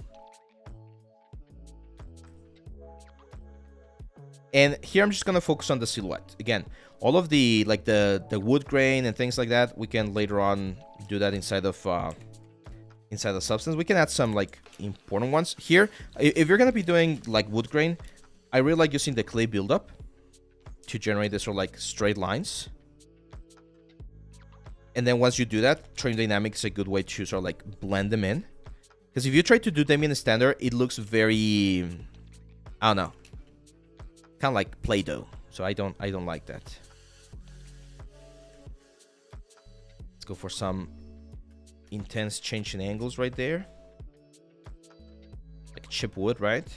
And here I'm just gonna focus on the silhouette. Again, all of the like the wood grain and things like that, we can later on do that inside the substance. We can add some like important ones here. If you're gonna be doing like wood grain, I really like using the clay buildup to generate this sort of like straight lines. And then once you do that, Trim Dynamic is a good way to sort of like blend them in. Because if you try to do them in standard, it looks very, I don't know, kind of like Play-Doh. So I don't like that. Let's go for some intense change in angles right there, like chip wood, right?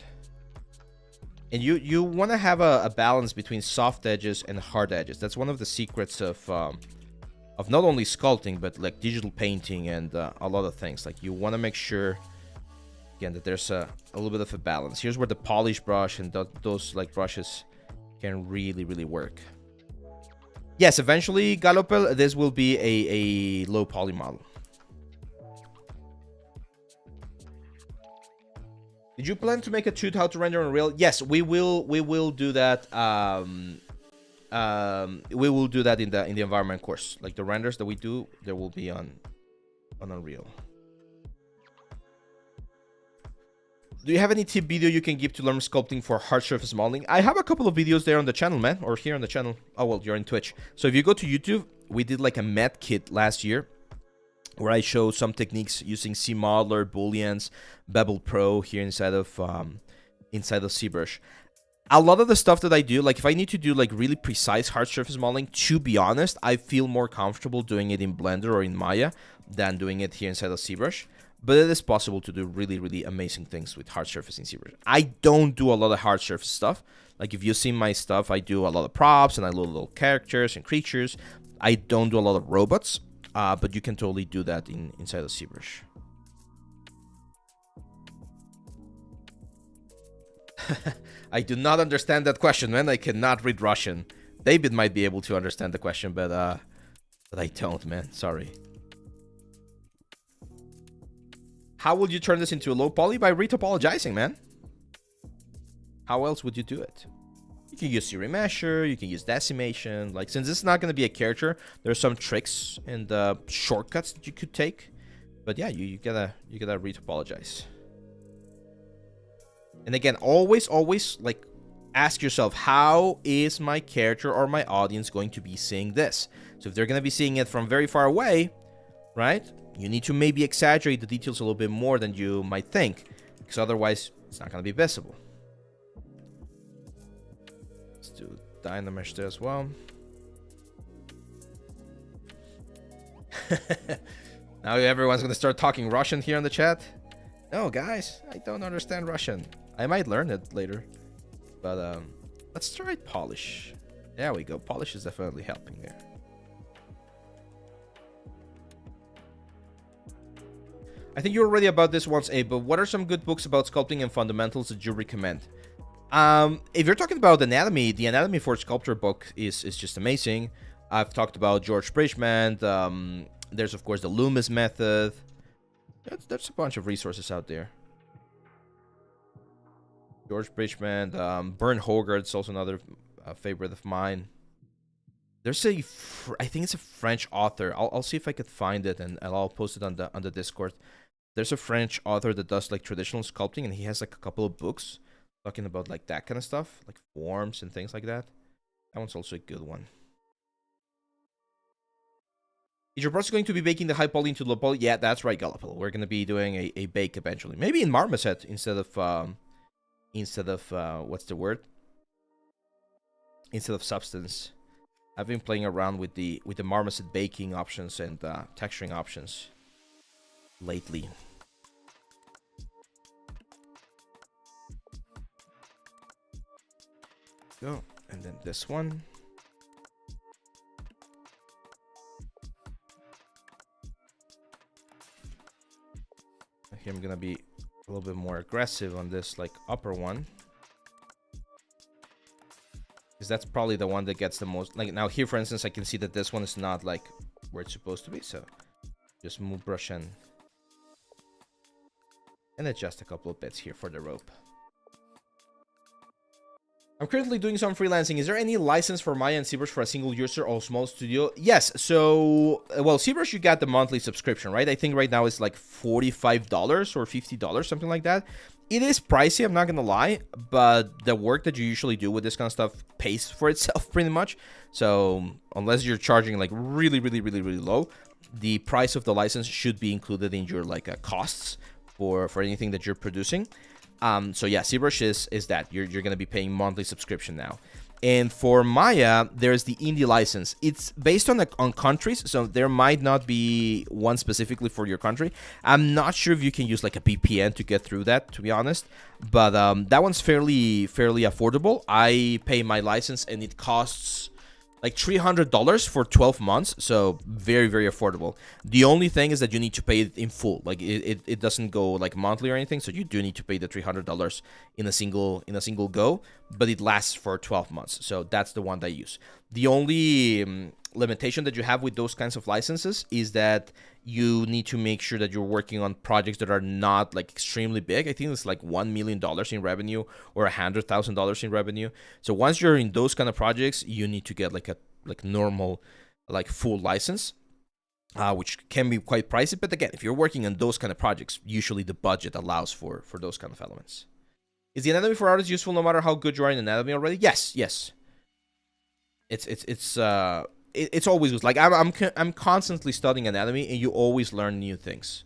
And you want to have a balance between soft edges and hard edges. That's one of the secrets of not only sculpting but like digital painting and a lot of things. Like you want to make sure, again, that there's a little bit of a balance. Here's where the polish brush and those like brushes can really work. Yes, eventually, Galopel, this will be a low poly model. Did you plan to make a tutorial how to render on Unreal? Yes, we will do that. We will do that in the environment course. Like the renders that we do, there will be on Unreal. Do you have any tip video you can give to learn sculpting for hard surface modeling? I have a couple of videos there on the channel, man, or here on the channel. Oh, well, you're in Twitch. So if you go to YouTube, we did like a med kit last year where I show some techniques using C-Modeler, Booleans, Bevel Pro here inside of ZBrush. A lot of the stuff that I do, like if I need to do like really precise hard surface modeling, to be honest, I feel more comfortable doing it in Blender or in Maya than doing it here inside of ZBrush. But it is possible to do really amazing things with hard surface in ZBrush. I don't do a lot of hard surface stuff. Like if you see my stuff, I do a lot of props and I do little characters and creatures. I don't do a lot of robots, but you can totally do that inside of ZBrush. I do not understand that question, man. I cannot read Russian. David might be able to understand the question, but I don't, man. Sorry. How would you turn this into a low poly? By retopologizing, man. How else would you do it? You can use remesher, you can use decimation. Like, since this is not going to be a character, there's some tricks and shortcuts that you could take. But yeah, you gotta retopologize. And again, always like ask yourself, how is my character or my audience going to be seeing this? So if they're going to be seeing it from very far away, right? You need to maybe exaggerate the details a little bit more than you might think, because otherwise it's not going to be visible. Let's do Dynamesh there as well. Now everyone's going to start talking Russian here in the chat. No, guys, I don't understand Russian. I might learn it later. But let's try polish. There we go. Polish is definitely helping there. I think you're already about this once, Abe, but what are some good books about sculpting and fundamentals that you recommend? If you're talking about anatomy, the Anatomy for Sculptor book is just amazing. I've talked about George Bridgman. There's, of course, the Loomis method. There's a bunch of resources out there. George Bridgman, Bern Hogarth's also another favorite of mine. There's I think it's a French author. I'll see if I could find it and I'll post it on the Discord. There's a French author that does like traditional sculpting, and he has like a couple of books talking about like that kind of stuff, like forms and things like that. That one's also a good one. Is your process going to be baking the high poly into low poly? Yeah, that's right, Galapagos. We're going to be doing a bake eventually. Maybe in Marmoset instead of what's the word? Instead of Substance. I've been playing around with the Marmoset baking options and texturing options lately. Go, and then this one. Here I'm gonna be a little bit more aggressive on this like upper one, because that's probably the one that gets the most. Like now here, for instance, I can see that this one is not like where it's supposed to be, so just move brush and adjust a couple of bits here for the rope. I'm currently doing some freelancing. Is there any license for Maya and ZBrush for a single user or small studio? Yes. So, well, ZBrush, you got the monthly subscription, right? I think right now it's like $45 or $50, something like that. It is pricey, I'm not gonna lie, but the work that you usually do with this kind of stuff pays for itself pretty much. So, unless you're charging like really low, the price of the license should be included in your like costs for anything that you're producing. So yeah, ZBrush is that you're going to be paying monthly subscription now. And for Maya, there's the indie license. It's based on countries, so there might not be one specifically for your country. I'm not sure if you can use like a VPN to get through that, to be honest. But that one's fairly affordable. I pay my license and it costs like $300 for 12 months, so very affordable. The only thing is that you need to pay it in full. Like it doesn't go like monthly or anything, so you do need to pay the $300 in a single go, but it lasts for 12 months. So that's the one that I use. The only limitation that you have with those kinds of licenses is that you need to make sure that you're working on projects that are not like extremely big. I think it's like $1 million in revenue or $100,000 in revenue. So once you're in those kind of projects, you need to get like a normal, like full license, which can be quite pricey. But again, if you're working on those kind of projects, usually the budget allows for those kind of elements. Is the anatomy for artists useful no matter how good you are in anatomy already? Yes. It's always good. Like I'm constantly studying anatomy, and you always learn new things.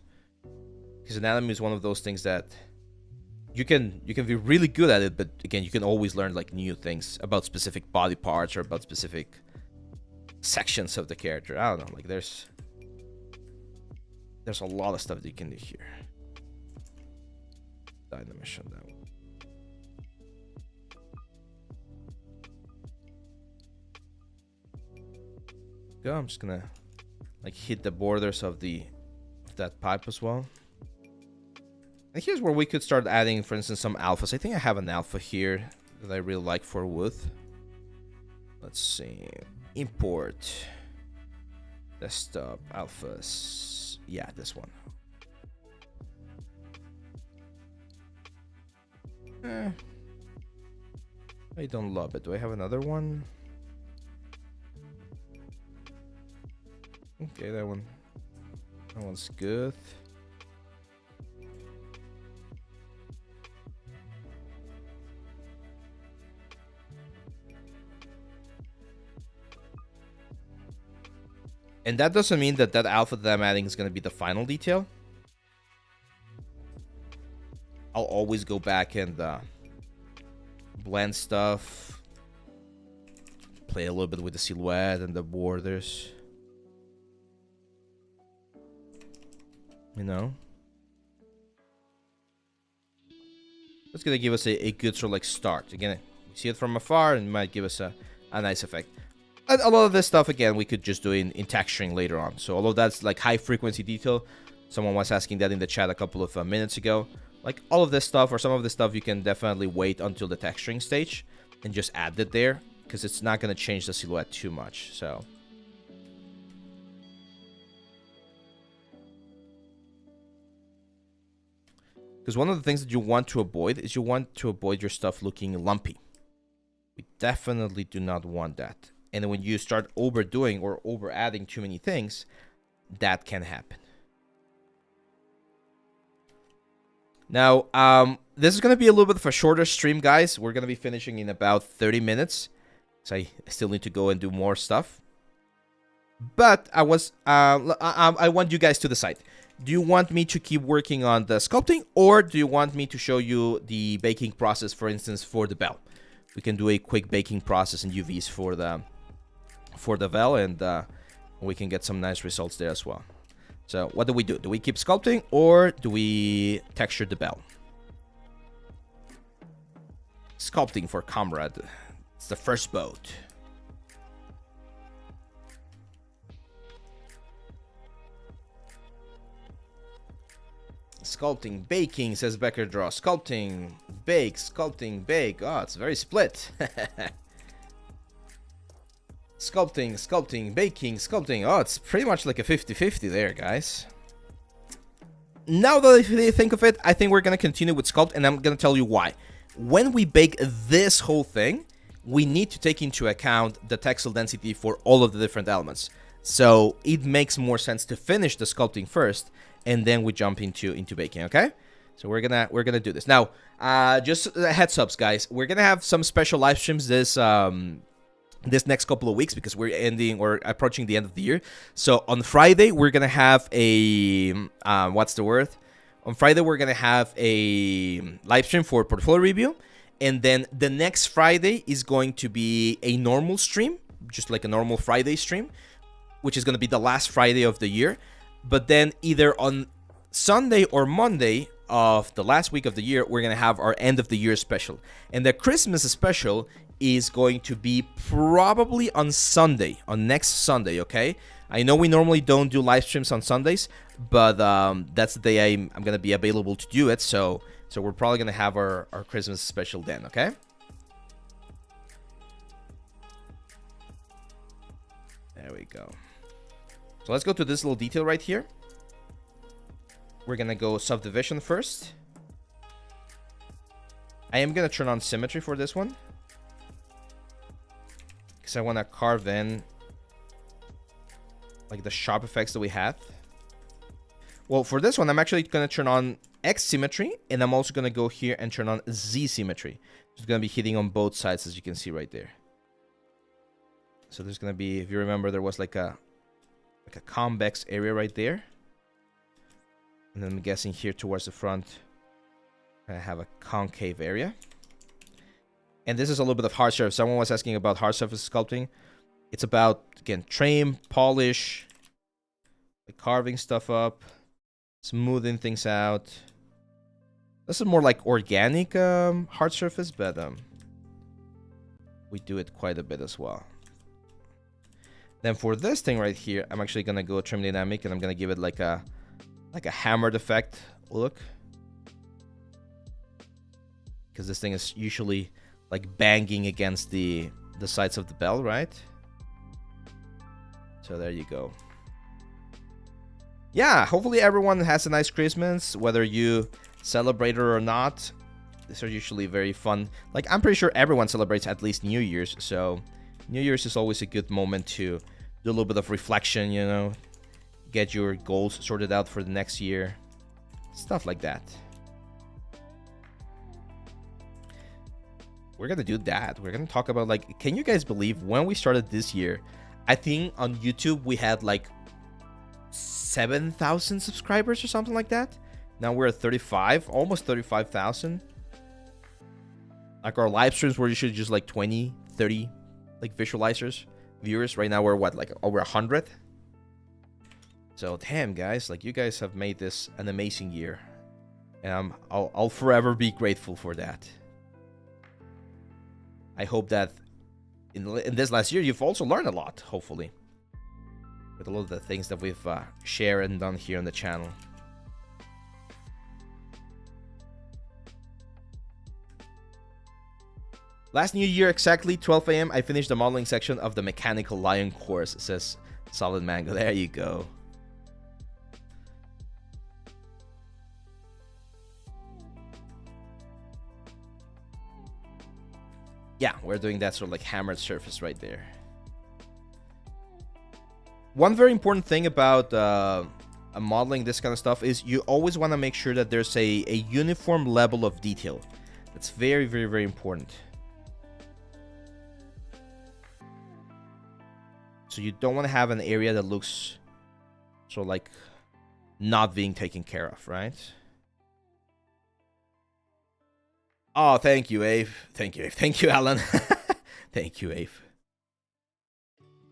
Because anatomy is one of those things that you can be really good at it, but again, you can always learn like new things about specific body parts or about specific sections of the character. I don't know. Like there's a lot of stuff that you can do here. Dynamish on that one. Go. I'm just gonna like hit the borders of that pipe as well. And here's where we could start adding, for instance, some alphas. I think I have an alpha here that I really like for wood. Let's see. Import. Desktop alphas. Yeah, this one. I don't love it. Do I have another one? Okay, that one's good. And that doesn't mean that alpha that I'm adding is going to be the final detail. I'll always go back and blend stuff, play a little bit with the silhouette and the borders. You know, that's gonna give us a good sort of like start. Again, you see it from afar and it might give us a nice effect. And a lot of this stuff, again, we could just do in texturing later on. So all of that's like high frequency detail. Someone was asking that in the chat a couple of minutes ago. Like all of this stuff or some of this stuff, you can definitely wait until the texturing stage and just add it there, because it's not gonna change the silhouette too much. So. Because one of the things that you want to avoid is you want to avoid your stuff looking lumpy. We definitely do not want that. And when you start overdoing or over adding too many things, that can happen. Now, this is going to be a little bit of a shorter stream, guys. We're going to be finishing in about 30 minutes. So I still need to go and do more stuff. But I want you guys to decide. Do you want me to keep working on the sculpting, or do you want me to show you the baking process, for instance, for the bell? We can do a quick baking process in UVs for the bell, and we can get some nice results there as well. So what do we do? Do we keep sculpting, or do we texture the bell? Sculpting for Comrade. It's the first boat. Sculpting, baking, says Becker Draw. Sculpting, bake, sculpting, bake. Oh, it's very split. Sculpting, sculpting, baking, sculpting. Oh, it's pretty much like a 50-50 there, guys. Now that I think of it, I think we're going to continue with sculpt, and I'm going to tell you why. When we bake this whole thing, we need to take into account the textile density for all of the different elements. So it makes more sense to finish the sculpting first, and then we jump into baking, okay? So we're gonna do this. Now, just heads ups, guys. We're gonna have some special live streams this next couple of weeks, because we're approaching the end of the year. So on Friday, we're gonna have a what's the word? On Friday, we're gonna have a live stream for portfolio review, and then the next Friday is going to be a normal stream, just like a normal Friday stream, which is gonna be the last Friday of the year. But then either on Sunday or Monday of the last week of the year, we're going to have our end of the year special. And the Christmas special is going to be probably on Sunday, on next Sunday, okay? I know we normally don't do live streams on Sundays, but that's the day I'm going to be available to do it. So we're probably going to have our Christmas special then, okay? There we go. So let's go to this little detail right here. We're going to go subdivision first. I am going to turn on symmetry for this one, because I want to carve in like the sharp effects that we have. Well, for this one, I'm actually going to turn on X symmetry, and I'm also going to go here and turn on Z symmetry. It's going to be hitting on both sides, as you can see right there. So there's going to be, if you remember, there was like a convex area right there, and then I'm guessing here towards the front I have a concave area. And this is a little bit of hard surface. Someone was asking about hard surface sculpting. It's about, again, trim, polish, like carving stuff up, smoothing things out. This is more like organic hard surface, but we do it quite a bit as well. Then for this thing right here, I'm actually gonna go trim dynamic, and I'm gonna give it like a hammered effect look, because this thing is usually like banging against the sides of the bell, right? So there you go. Yeah, hopefully everyone has a nice Christmas, whether you celebrate it or not. These are usually very fun. Like, I'm pretty sure everyone celebrates at least New Year's, so New Year's is always a good moment to do a little bit of reflection, you know, get your goals sorted out for the next year, stuff like that. We're gonna do that. We're gonna talk about, like, can you guys believe when we started this year, I think on YouTube we had like 7,000 subscribers or something like that. Now we're at 35, almost 35,000. Like, our live streams were usually just like 20, 30 like visualizers, viewers. Right now we're what, like over 100. So damn, guys, like, you guys have made this an amazing year, and I'll forever be grateful for that. I hope that in this last year you've also learned a lot, hopefully, with a lot of the things that we've shared and done here on the channel. Last New Year, exactly 12 a.m. I finished the modeling section of the Mechanical Lion course, says Solid Mango. There you go. Yeah, we're doing that sort of like hammered surface right there. One very important thing about modeling this kind of stuff is you always want to make sure that there's a uniform level of detail. That's very, very, very important. So you don't want to have an area that looks sort of like not being taken care of, right? Oh, thank you, Ave. Thank you, Ave. Thank you, Alan. Thank you, Ave.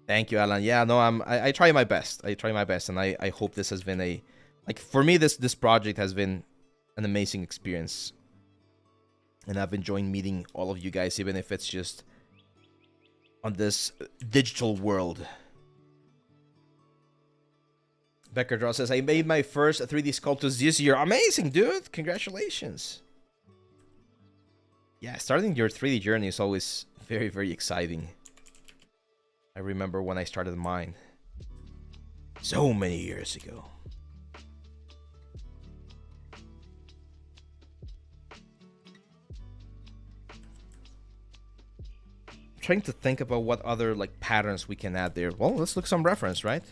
Thank you, Alan. Yeah, no, I try my best. I try my best, and I hope this has been a, like, for me, this project has been an amazing experience. And I've enjoyed meeting all of you guys, even if it's just on this digital world. Becker Draw says, I made my first 3D sculptures this year. Amazing, dude. Congratulations. Yeah, starting your 3D journey is always very, very exciting. I remember when I started mine so many years ago. I'm trying to think about what other like patterns we can add there. Well, let's look some reference, right?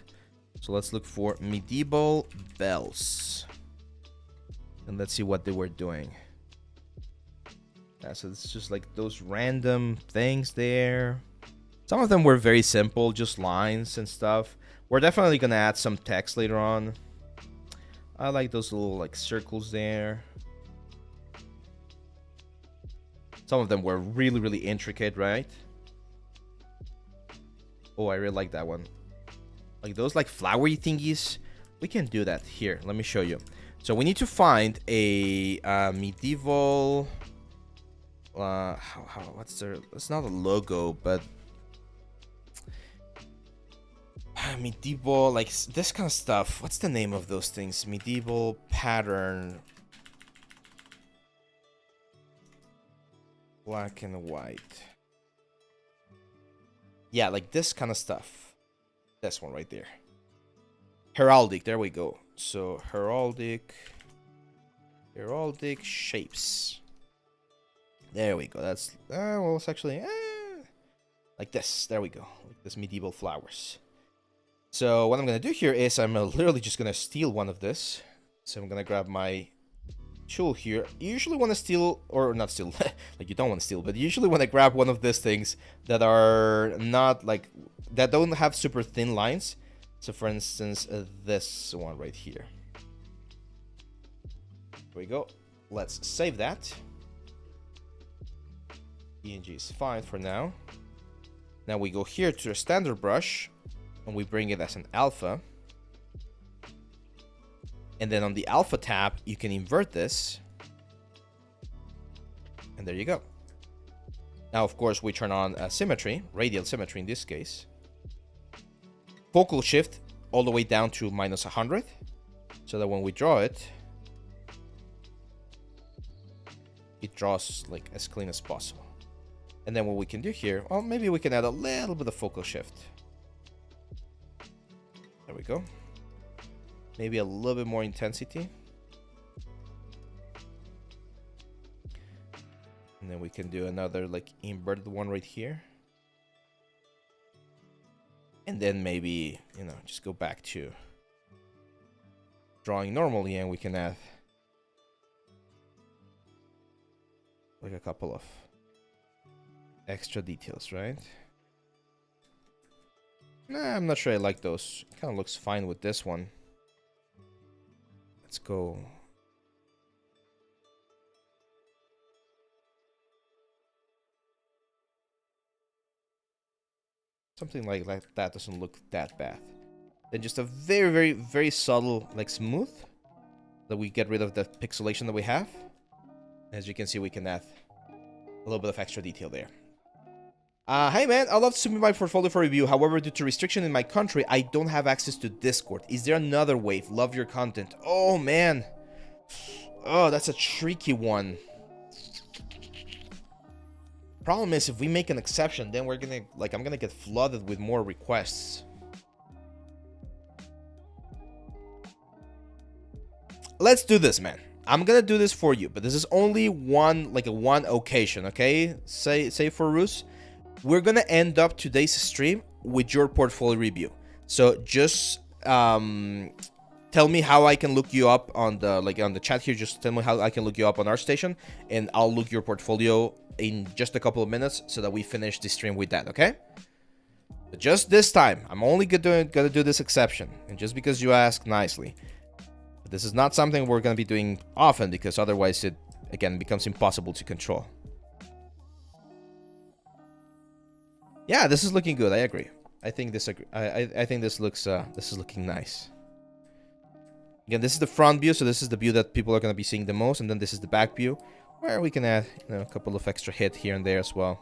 So let's look for medieval bells. And let's see what they were doing. Yeah, so it's just like those random things there. Some of them were very simple, just lines and stuff. We're definitely gonna add some text later on. I like those little like circles there. Some of them were really, really intricate, right? Oh, I really like that one. Like those like flowery thingies. We can do that here. Let me show you. So we need to find a medieval. What's their? It's not a logo, but medieval, like this kind of stuff. What's the name of those things? Medieval pattern. Black and white. Yeah, like this kind of stuff. This one right there. Heraldic, there we go. So heraldic shapes. There we go. That's well, it's actually like this. There we go. Like this medieval flowers. So what I'm gonna do here is I'm literally just gonna steal one of this. So I'm gonna grab my tool here. You usually want to steal, or not steal, like you don't want to steal, but you usually want to grab one of these things that are not like, that don't have super thin lines. So for instance, this one right here. There we go. Let's save that. PNG is fine for now. Now we go here to a standard brush and we bring it as an alpha. And then on the alpha tab, you can invert this. And there you go. Now, of course, we turn on symmetry, radial symmetry in this case. Focal shift all the way down to -100. So that when we draw it, it draws like as clean as possible. And then what we can do here, well, maybe we can add a little bit of focal shift. There we go. Maybe a little bit more intensity. And then we can do another like inverted one right here. And then maybe, you know, just go back to drawing normally and we can add like a couple of extra details, right? Nah, I'm not sure I like those. Kind of looks fine with this one. Let's go. Something like that doesn't look that bad. Then just a very, very, very subtle, like smooth, that we get rid of the pixelation that we have. As you can see, we can add a little bit of extra detail there. Hey man, I'd love to submit my portfolio for review. However, due to restriction in my country, I don't have access to Discord. Is there another way? Love your content. Oh man. Oh, that's a tricky one. Problem is, if we make an exception, then we're gonna, like, I'm gonna get flooded with more requests. Let's do this, man. I'm gonna do this for you, but this is only one, like a one occasion, okay? Say for Roos. We're gonna end up today's stream with your portfolio review. So just tell tell me how I can look you up on the chat here. Just tell me how I can look you up on ArtStation, and I'll look your portfolio in just a couple of minutes so that we finish the stream with that, okay? But just this time, I'm only gonna do this exception, and just because you ask nicely. But this is not something we're gonna be doing often, because otherwise it, again, becomes impossible to control. Yeah, this is looking good. I agree. I think this this is looking nice. Again, this is the front view, so this is the view that people are going to be seeing the most, and then this is the back view, where we can add, you know, a couple of extra hit here and there as well.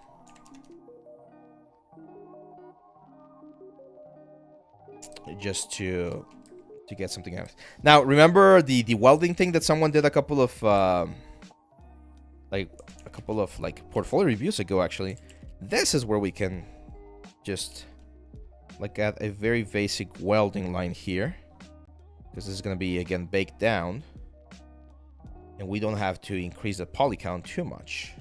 Just to get something out. Now, remember the welding thing that someone did a couple of portfolio reviews ago, actually. This is where we can just like add a very basic welding line here, because this is going to be, again, baked down, and we don't have to increase the poly count too much.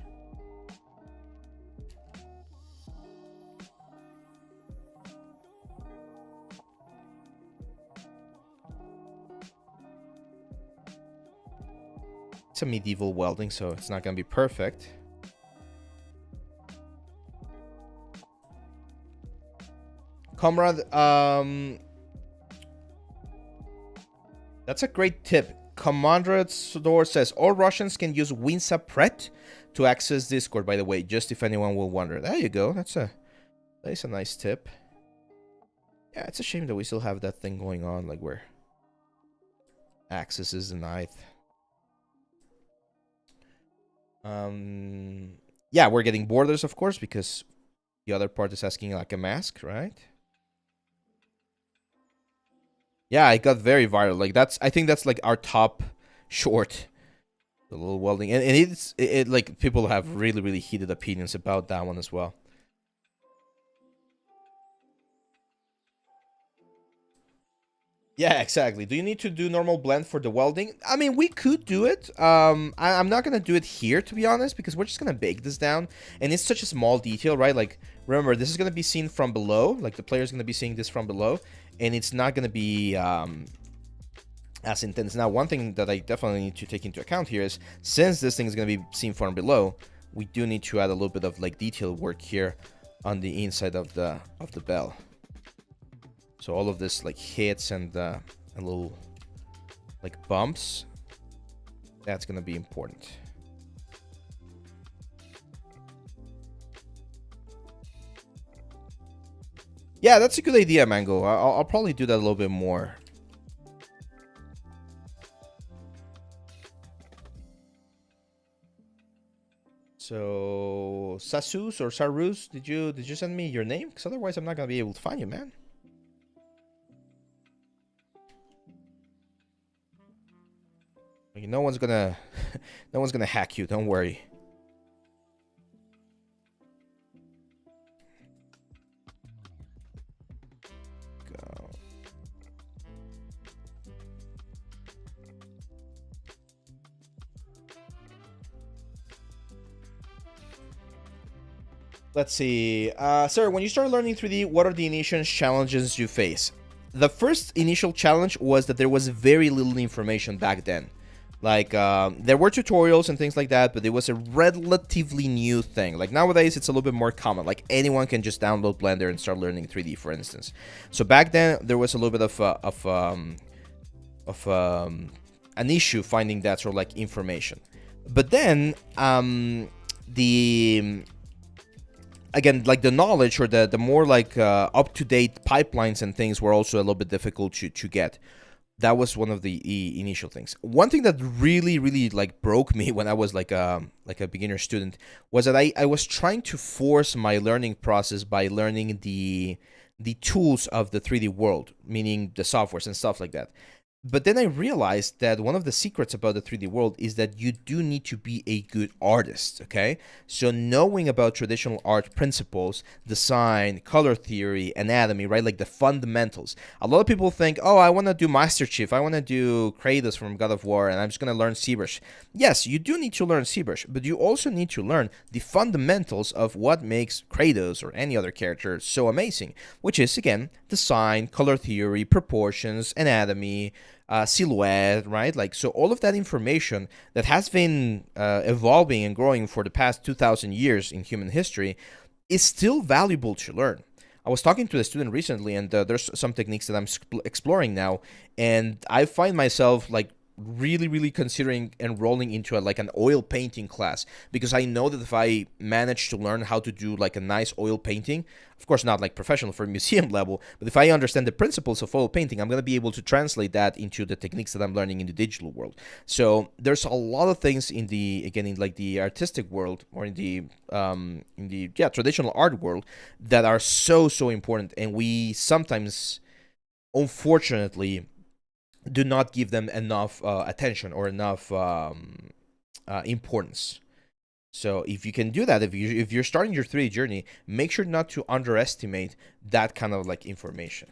It's a medieval welding, so it's not going to be perfect. Comrade, that's a great tip. Comrade Sodor says, all Russians can use WinSapret to access Discord, by the way, just if anyone will wonder. There you go. That is a nice tip. Yeah, it's a shame that we still have that thing going on, like where access is denied. Yeah, we're getting borders, of course, because the other part is asking like a mask, right? Yeah, it got very viral. Like I think that's like our top short, the little welding, and it like people have really, really heated opinions about that one as well. Yeah, exactly. Do you need to do normal blend for the welding? I mean, we could do it. I'm not gonna do it here, to be honest, because we're just gonna bake this down, and it's such a small detail, right? Like, remember, this is gonna be seen from below. Like, the player's gonna be seeing this from below, and it's not gonna be as intense. Now, one thing that I definitely need to take into account here is, since this thing is gonna be seen from below, we do need to add a little bit of like detail work here on the inside of the bell. So all of this like hits and little like bumps, that's gonna be important. Yeah, that's a good idea, Mango. I'll probably do that a little bit more. So Sasus or Sarus, did you send me your name? Because otherwise I'm not gonna be able to find you, man. No one's gonna hack you, don't worry. Go. Let's see. Sir, when you start learning 3D, what are the initial challenges you face? The first initial challenge was that there was very little information back then. Like, there were tutorials and things like that, but it was a relatively new thing. Like, nowadays, it's a little bit more common. Like, anyone can just download Blender and start learning 3D, for instance. So back then, there was a little bit of an issue finding that sort of, like, information. But then, again, like, the knowledge or the more, like, up-to-date pipelines and things were also a little bit difficult to get. That was one of the initial things. One thing that really, really like broke me when I was like a beginner student was that I was trying to force my learning process by learning the tools of the 3D world, meaning the softwares and stuff like that. But then I realized that one of the secrets about the 3D world is that you do need to be a good artist, okay? So knowing about traditional art principles, design, color theory, anatomy, right? Like the fundamentals. A lot of people think, oh, I want to do Master Chief, I want to do Kratos from God of War, and I'm just going to learn ZBrush. Yes, you do need to learn ZBrush, but you also need to learn the fundamentals of what makes Kratos or any other character so amazing, which is, again, design, color theory, proportions, anatomy, silhouette, right? Like, so all of that information that has been evolving and growing for the past 2,000 years in human history is still valuable to learn. I was talking to a student recently, and there's some techniques that I'm exploring now, and I find myself like really considering enrolling into like an oil painting class, because I know that if I manage to learn how to do like a nice oil painting, of course not like professional for museum level, but if I understand the principles of oil painting, I'm going to be able to translate that into the techniques that I'm learning in the digital world. So there's a lot of things in the, again, in like the artistic world, or in the traditional art world, that are so important, and we sometimes, unfortunately, do not give them enough attention or enough importance. So if you can do that, if you're starting your 3D journey, make sure not to underestimate that kind of like information.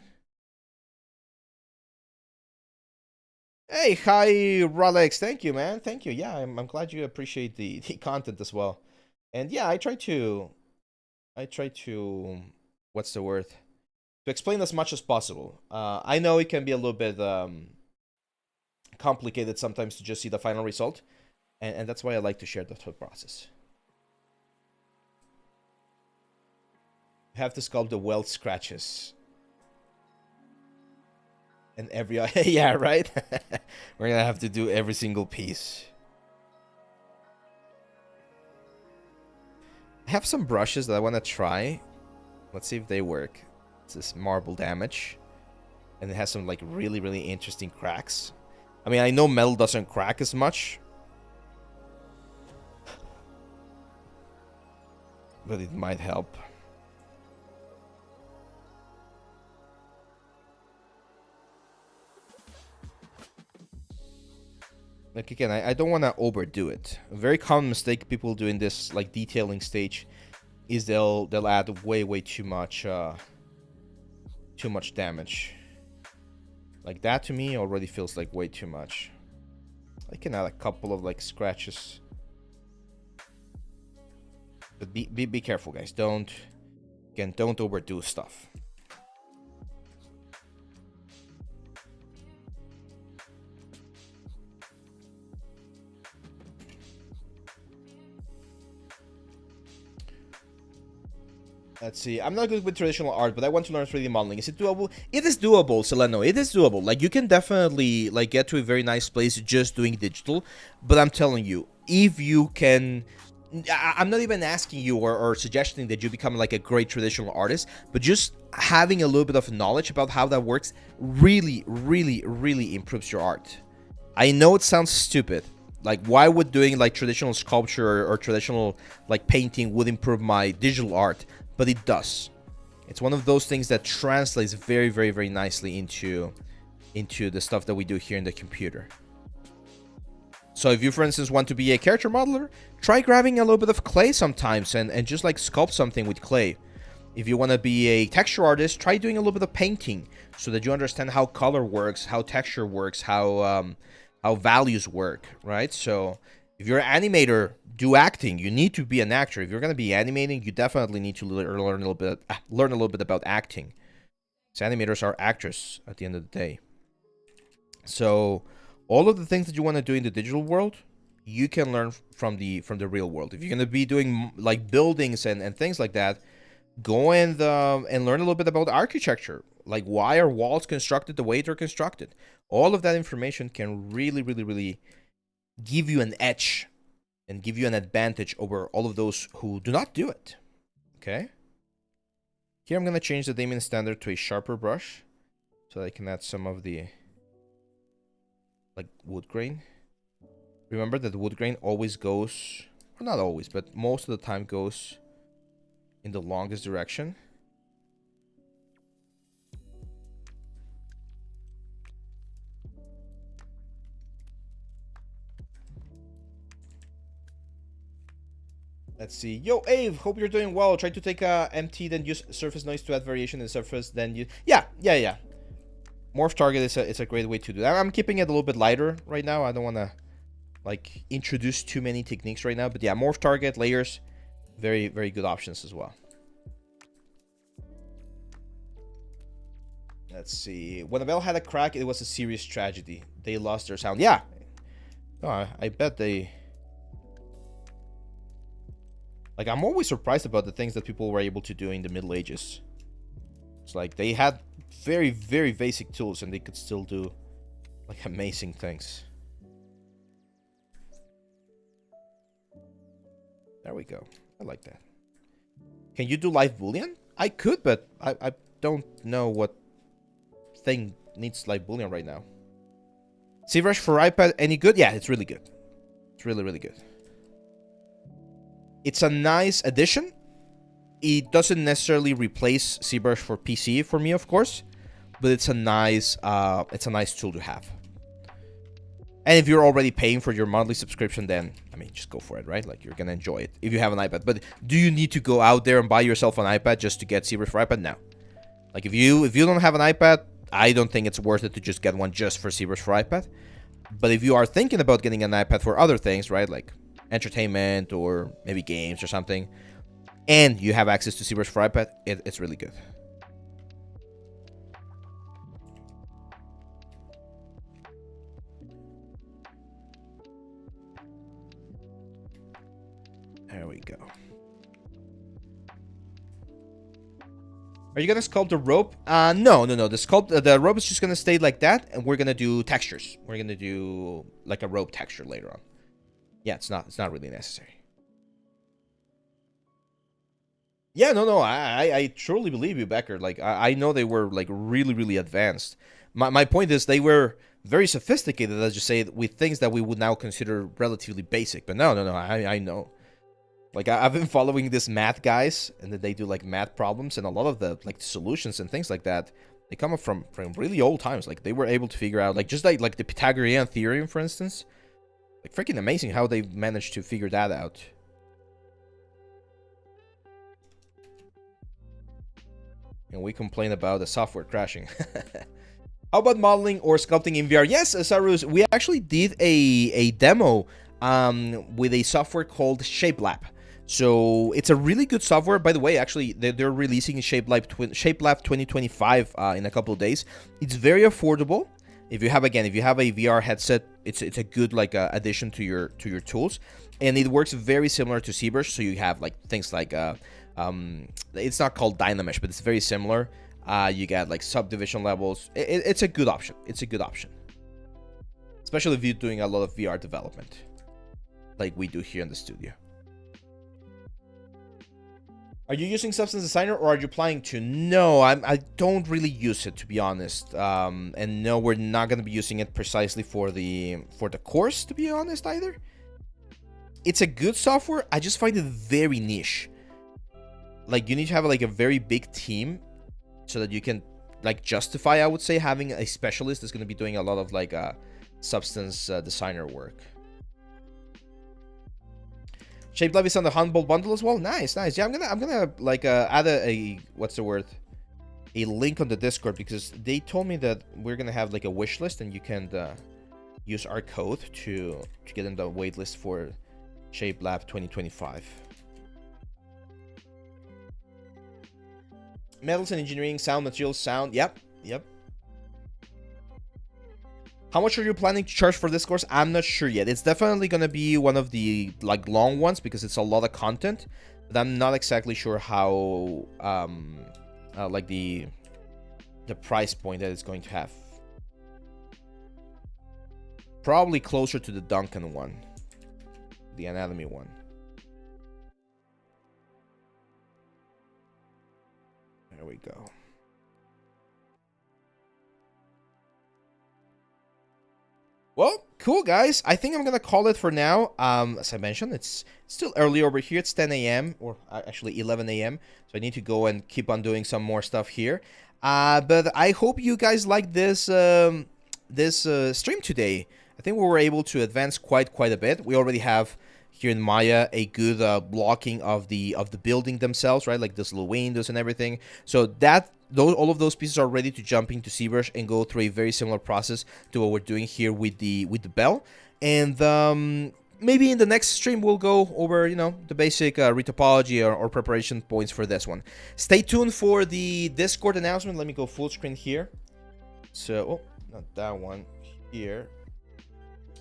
Hey, hi, Rolex. Thank you, man. Thank you. Yeah, I'm glad you appreciate the content as well. And yeah, I try to, what's the word? To explain as much as possible. I know it can be a little bit complicated sometimes to just see the final result, and that's why I like to share the thought process. You have to sculpt the weld scratches. And every yeah, right. We're gonna have to do every single piece. I have some brushes that I want to try. Let's see if they work. It's this marble damage, and it has some like really interesting cracks. I mean, I know metal doesn't crack as much, but it might help. Like, again, I don't want to overdo it. A very common mistake people do in this like detailing stage is they'll add way too much damage. Like that to me already feels like way too much. I can add a couple of like scratches, but be careful, guys. Don't overdo stuff. Let's see. I'm not good with traditional art, but I want to learn 3D modeling. Is it doable? It is doable, Seleno. It is doable. Like, you can definitely like get to a very nice place just doing digital. But I'm telling you, if you can, I'm not even asking you or suggesting that you become like a great traditional artist, but just having a little bit of knowledge about how that works really improves your art. I know it sounds stupid. Like, why would doing like traditional sculpture or traditional like painting would improve my digital art? But it does. It's one of those things that translates very nicely into the stuff that we do here in the computer. So if you, for instance, want to be a character modeler, try grabbing a little bit of clay sometimes and just like sculpt something with clay. If you want to be a texture artist, try doing a little bit of painting so that you understand how color works, how texture works, how values work, right? So if you're an animator, do acting. You need to be an actor. If you're going to be animating, you definitely need to learn a little bit about acting. So animators are actors at the end of the day. So all of the things that you want to do in the digital world, you can learn from the real world. If you're going to be doing like buildings and things like that, go and learn a little bit about architecture. Like, why are walls constructed the way they're constructed? All of that information can really give you an edge and give you an advantage over all of those who do not do it. Okay? Here I'm going to change the dimming standard to a sharper brush so that I can add some of the like wood grain. Remember that the wood grain always goes, or not always, but most of the time goes in the longest direction. Let's see. Yo, Ave, hope you're doing well. Try to take a MT, then use surface noise to add variation in the surface. Then you, yeah. Morph target is a great way to do that. I'm keeping it a little bit lighter right now. I don't want to like introduce too many techniques right now, but yeah, morph target, layers, very good options as well. Let's see. When a bell had a crack, it was a serious tragedy. They lost their sound. Yeah. Oh, I bet they... Like, I'm always surprised about the things that people were able to do in the Middle Ages. It's like they had very, very basic tools and they could still do, like, amazing things. There we go. I like that. Can you do live boolean? I could, but I don't know what thing needs live boolean right now. ZBrush for iPad, any good? Yeah, it's really good. It's really, really good. It's a nice addition. It doesn't necessarily replace ZBrush for PC for me, of course, but it's a nice tool to have. And if you're already paying for your monthly subscription, then I mean, just go for it, right? Like, you're gonna enjoy it if you have an iPad. But do you need to go out there and buy yourself an iPad just to get ZBrush for iPad? No. Like, if you don't have an iPad, I don't think it's worth it to just get one just for ZBrush for iPad. But if you are thinking about getting an iPad for other things, right, like entertainment or maybe games or something, and you have access to ZBrush for iPad, it's really good. There we go. Are you gonna sculpt the rope? No. The rope is just gonna stay like that, and we're gonna do textures. We're gonna do like a rope texture later on. Yeah, it's not really necessary. Yeah, no. I truly believe you, Becker. Like, I know they were like really, really advanced. My point is they were very sophisticated, as you say, with things that we would now consider relatively basic. But no. I know. Like, I've been following this math guys, and then they do like math problems, and a lot of the like solutions and things like that, they come up from really old times. Like, they were able to figure out, like, just like the Pythagorean theorem, for instance. Like, freaking amazing how they managed to figure that out. And we complain about the software crashing. How about modeling or sculpting in VR? Yes, Sarus, we actually did a demo with a software called ShapeLab. So it's a really good software. By the way, actually, they're releasing ShapeLab 2025 in a couple of days. It's very affordable. If you have a VR headset, it's a good like addition to your tools, and it works very similar to ZBrush. So you have like things like it's not called Dynamesh, but it's very similar. You got like subdivision levels. It's a good option. It's a good option, especially if you're doing a lot of VR development, like we do here in the studio. Are you using Substance Designer or are you planning to? No, I don't really use it, to be honest. And no, we're not going to be using it precisely for the course, to be honest, either. It's a good software. I just find it very niche. Like, you need to have like a very big team so that you can like justify, I would say, having a specialist that's going to be doing a lot of like Substance Designer work. ShapeLab is on the Humble bundle as well. Nice. Yeah, I'm gonna like add a what's the word? A link on the Discord, because they told me that we're gonna have like a wish list, and you can use our code to get in the wait list for ShapeLab 2025. Metals and engineering, sound, materials, sound. Yep. How much are you planning to charge for this course? I'm not sure yet. It's definitely going to be one of the like long ones because it's a lot of content, but I'm not exactly sure how like the price point that it's going to have. Probably closer to the Duncan one, the anatomy one. There we go. Well, cool, guys. I think I'm going to call it for now. As I mentioned, it's still early over here. It's 10 a.m. or actually 11 a.m. So I need to go and keep on doing some more stuff here. But I hope you guys like this stream today. I think we were able to advance quite a bit. We already have here in Maya a good blocking of the building themselves, right? Like these little windows and everything. So all of those pieces are ready to jump into ZBrush and go through a very similar process to what we're doing here with the bell. And maybe in the next stream we'll go over, you know, the basic retopology or preparation points for this one. Stay tuned for the Discord announcement. Let me go full screen here So, oh, not that one. Here.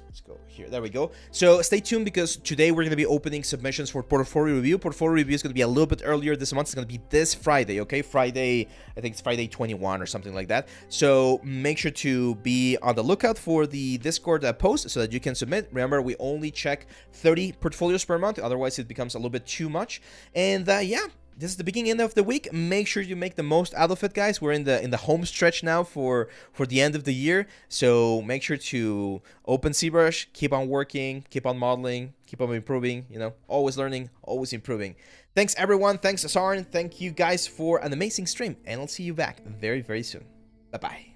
Let's go here. There we go. So stay tuned because today we're going to be opening submissions for portfolio review. Portfolio review is going to be a little bit earlier this month. It's going to be this Friday, okay? Friday, I think it's Friday 21 or something like that. So make sure to be on the lookout for the Discord post so that you can submit. Remember, we only check 30 portfolios per month. Otherwise, it becomes a little bit too much. And yeah. This is the beginning of the week. Make sure you make the most out of it, guys. We're in the home stretch now for the end of the year. So make sure to open ZBrush, keep on working, keep on modeling, keep on improving, you know, always learning, always improving. Thanks everyone. Thanks Sarn. Thank you guys for an amazing stream. And I'll see you back very, very soon. Bye-bye.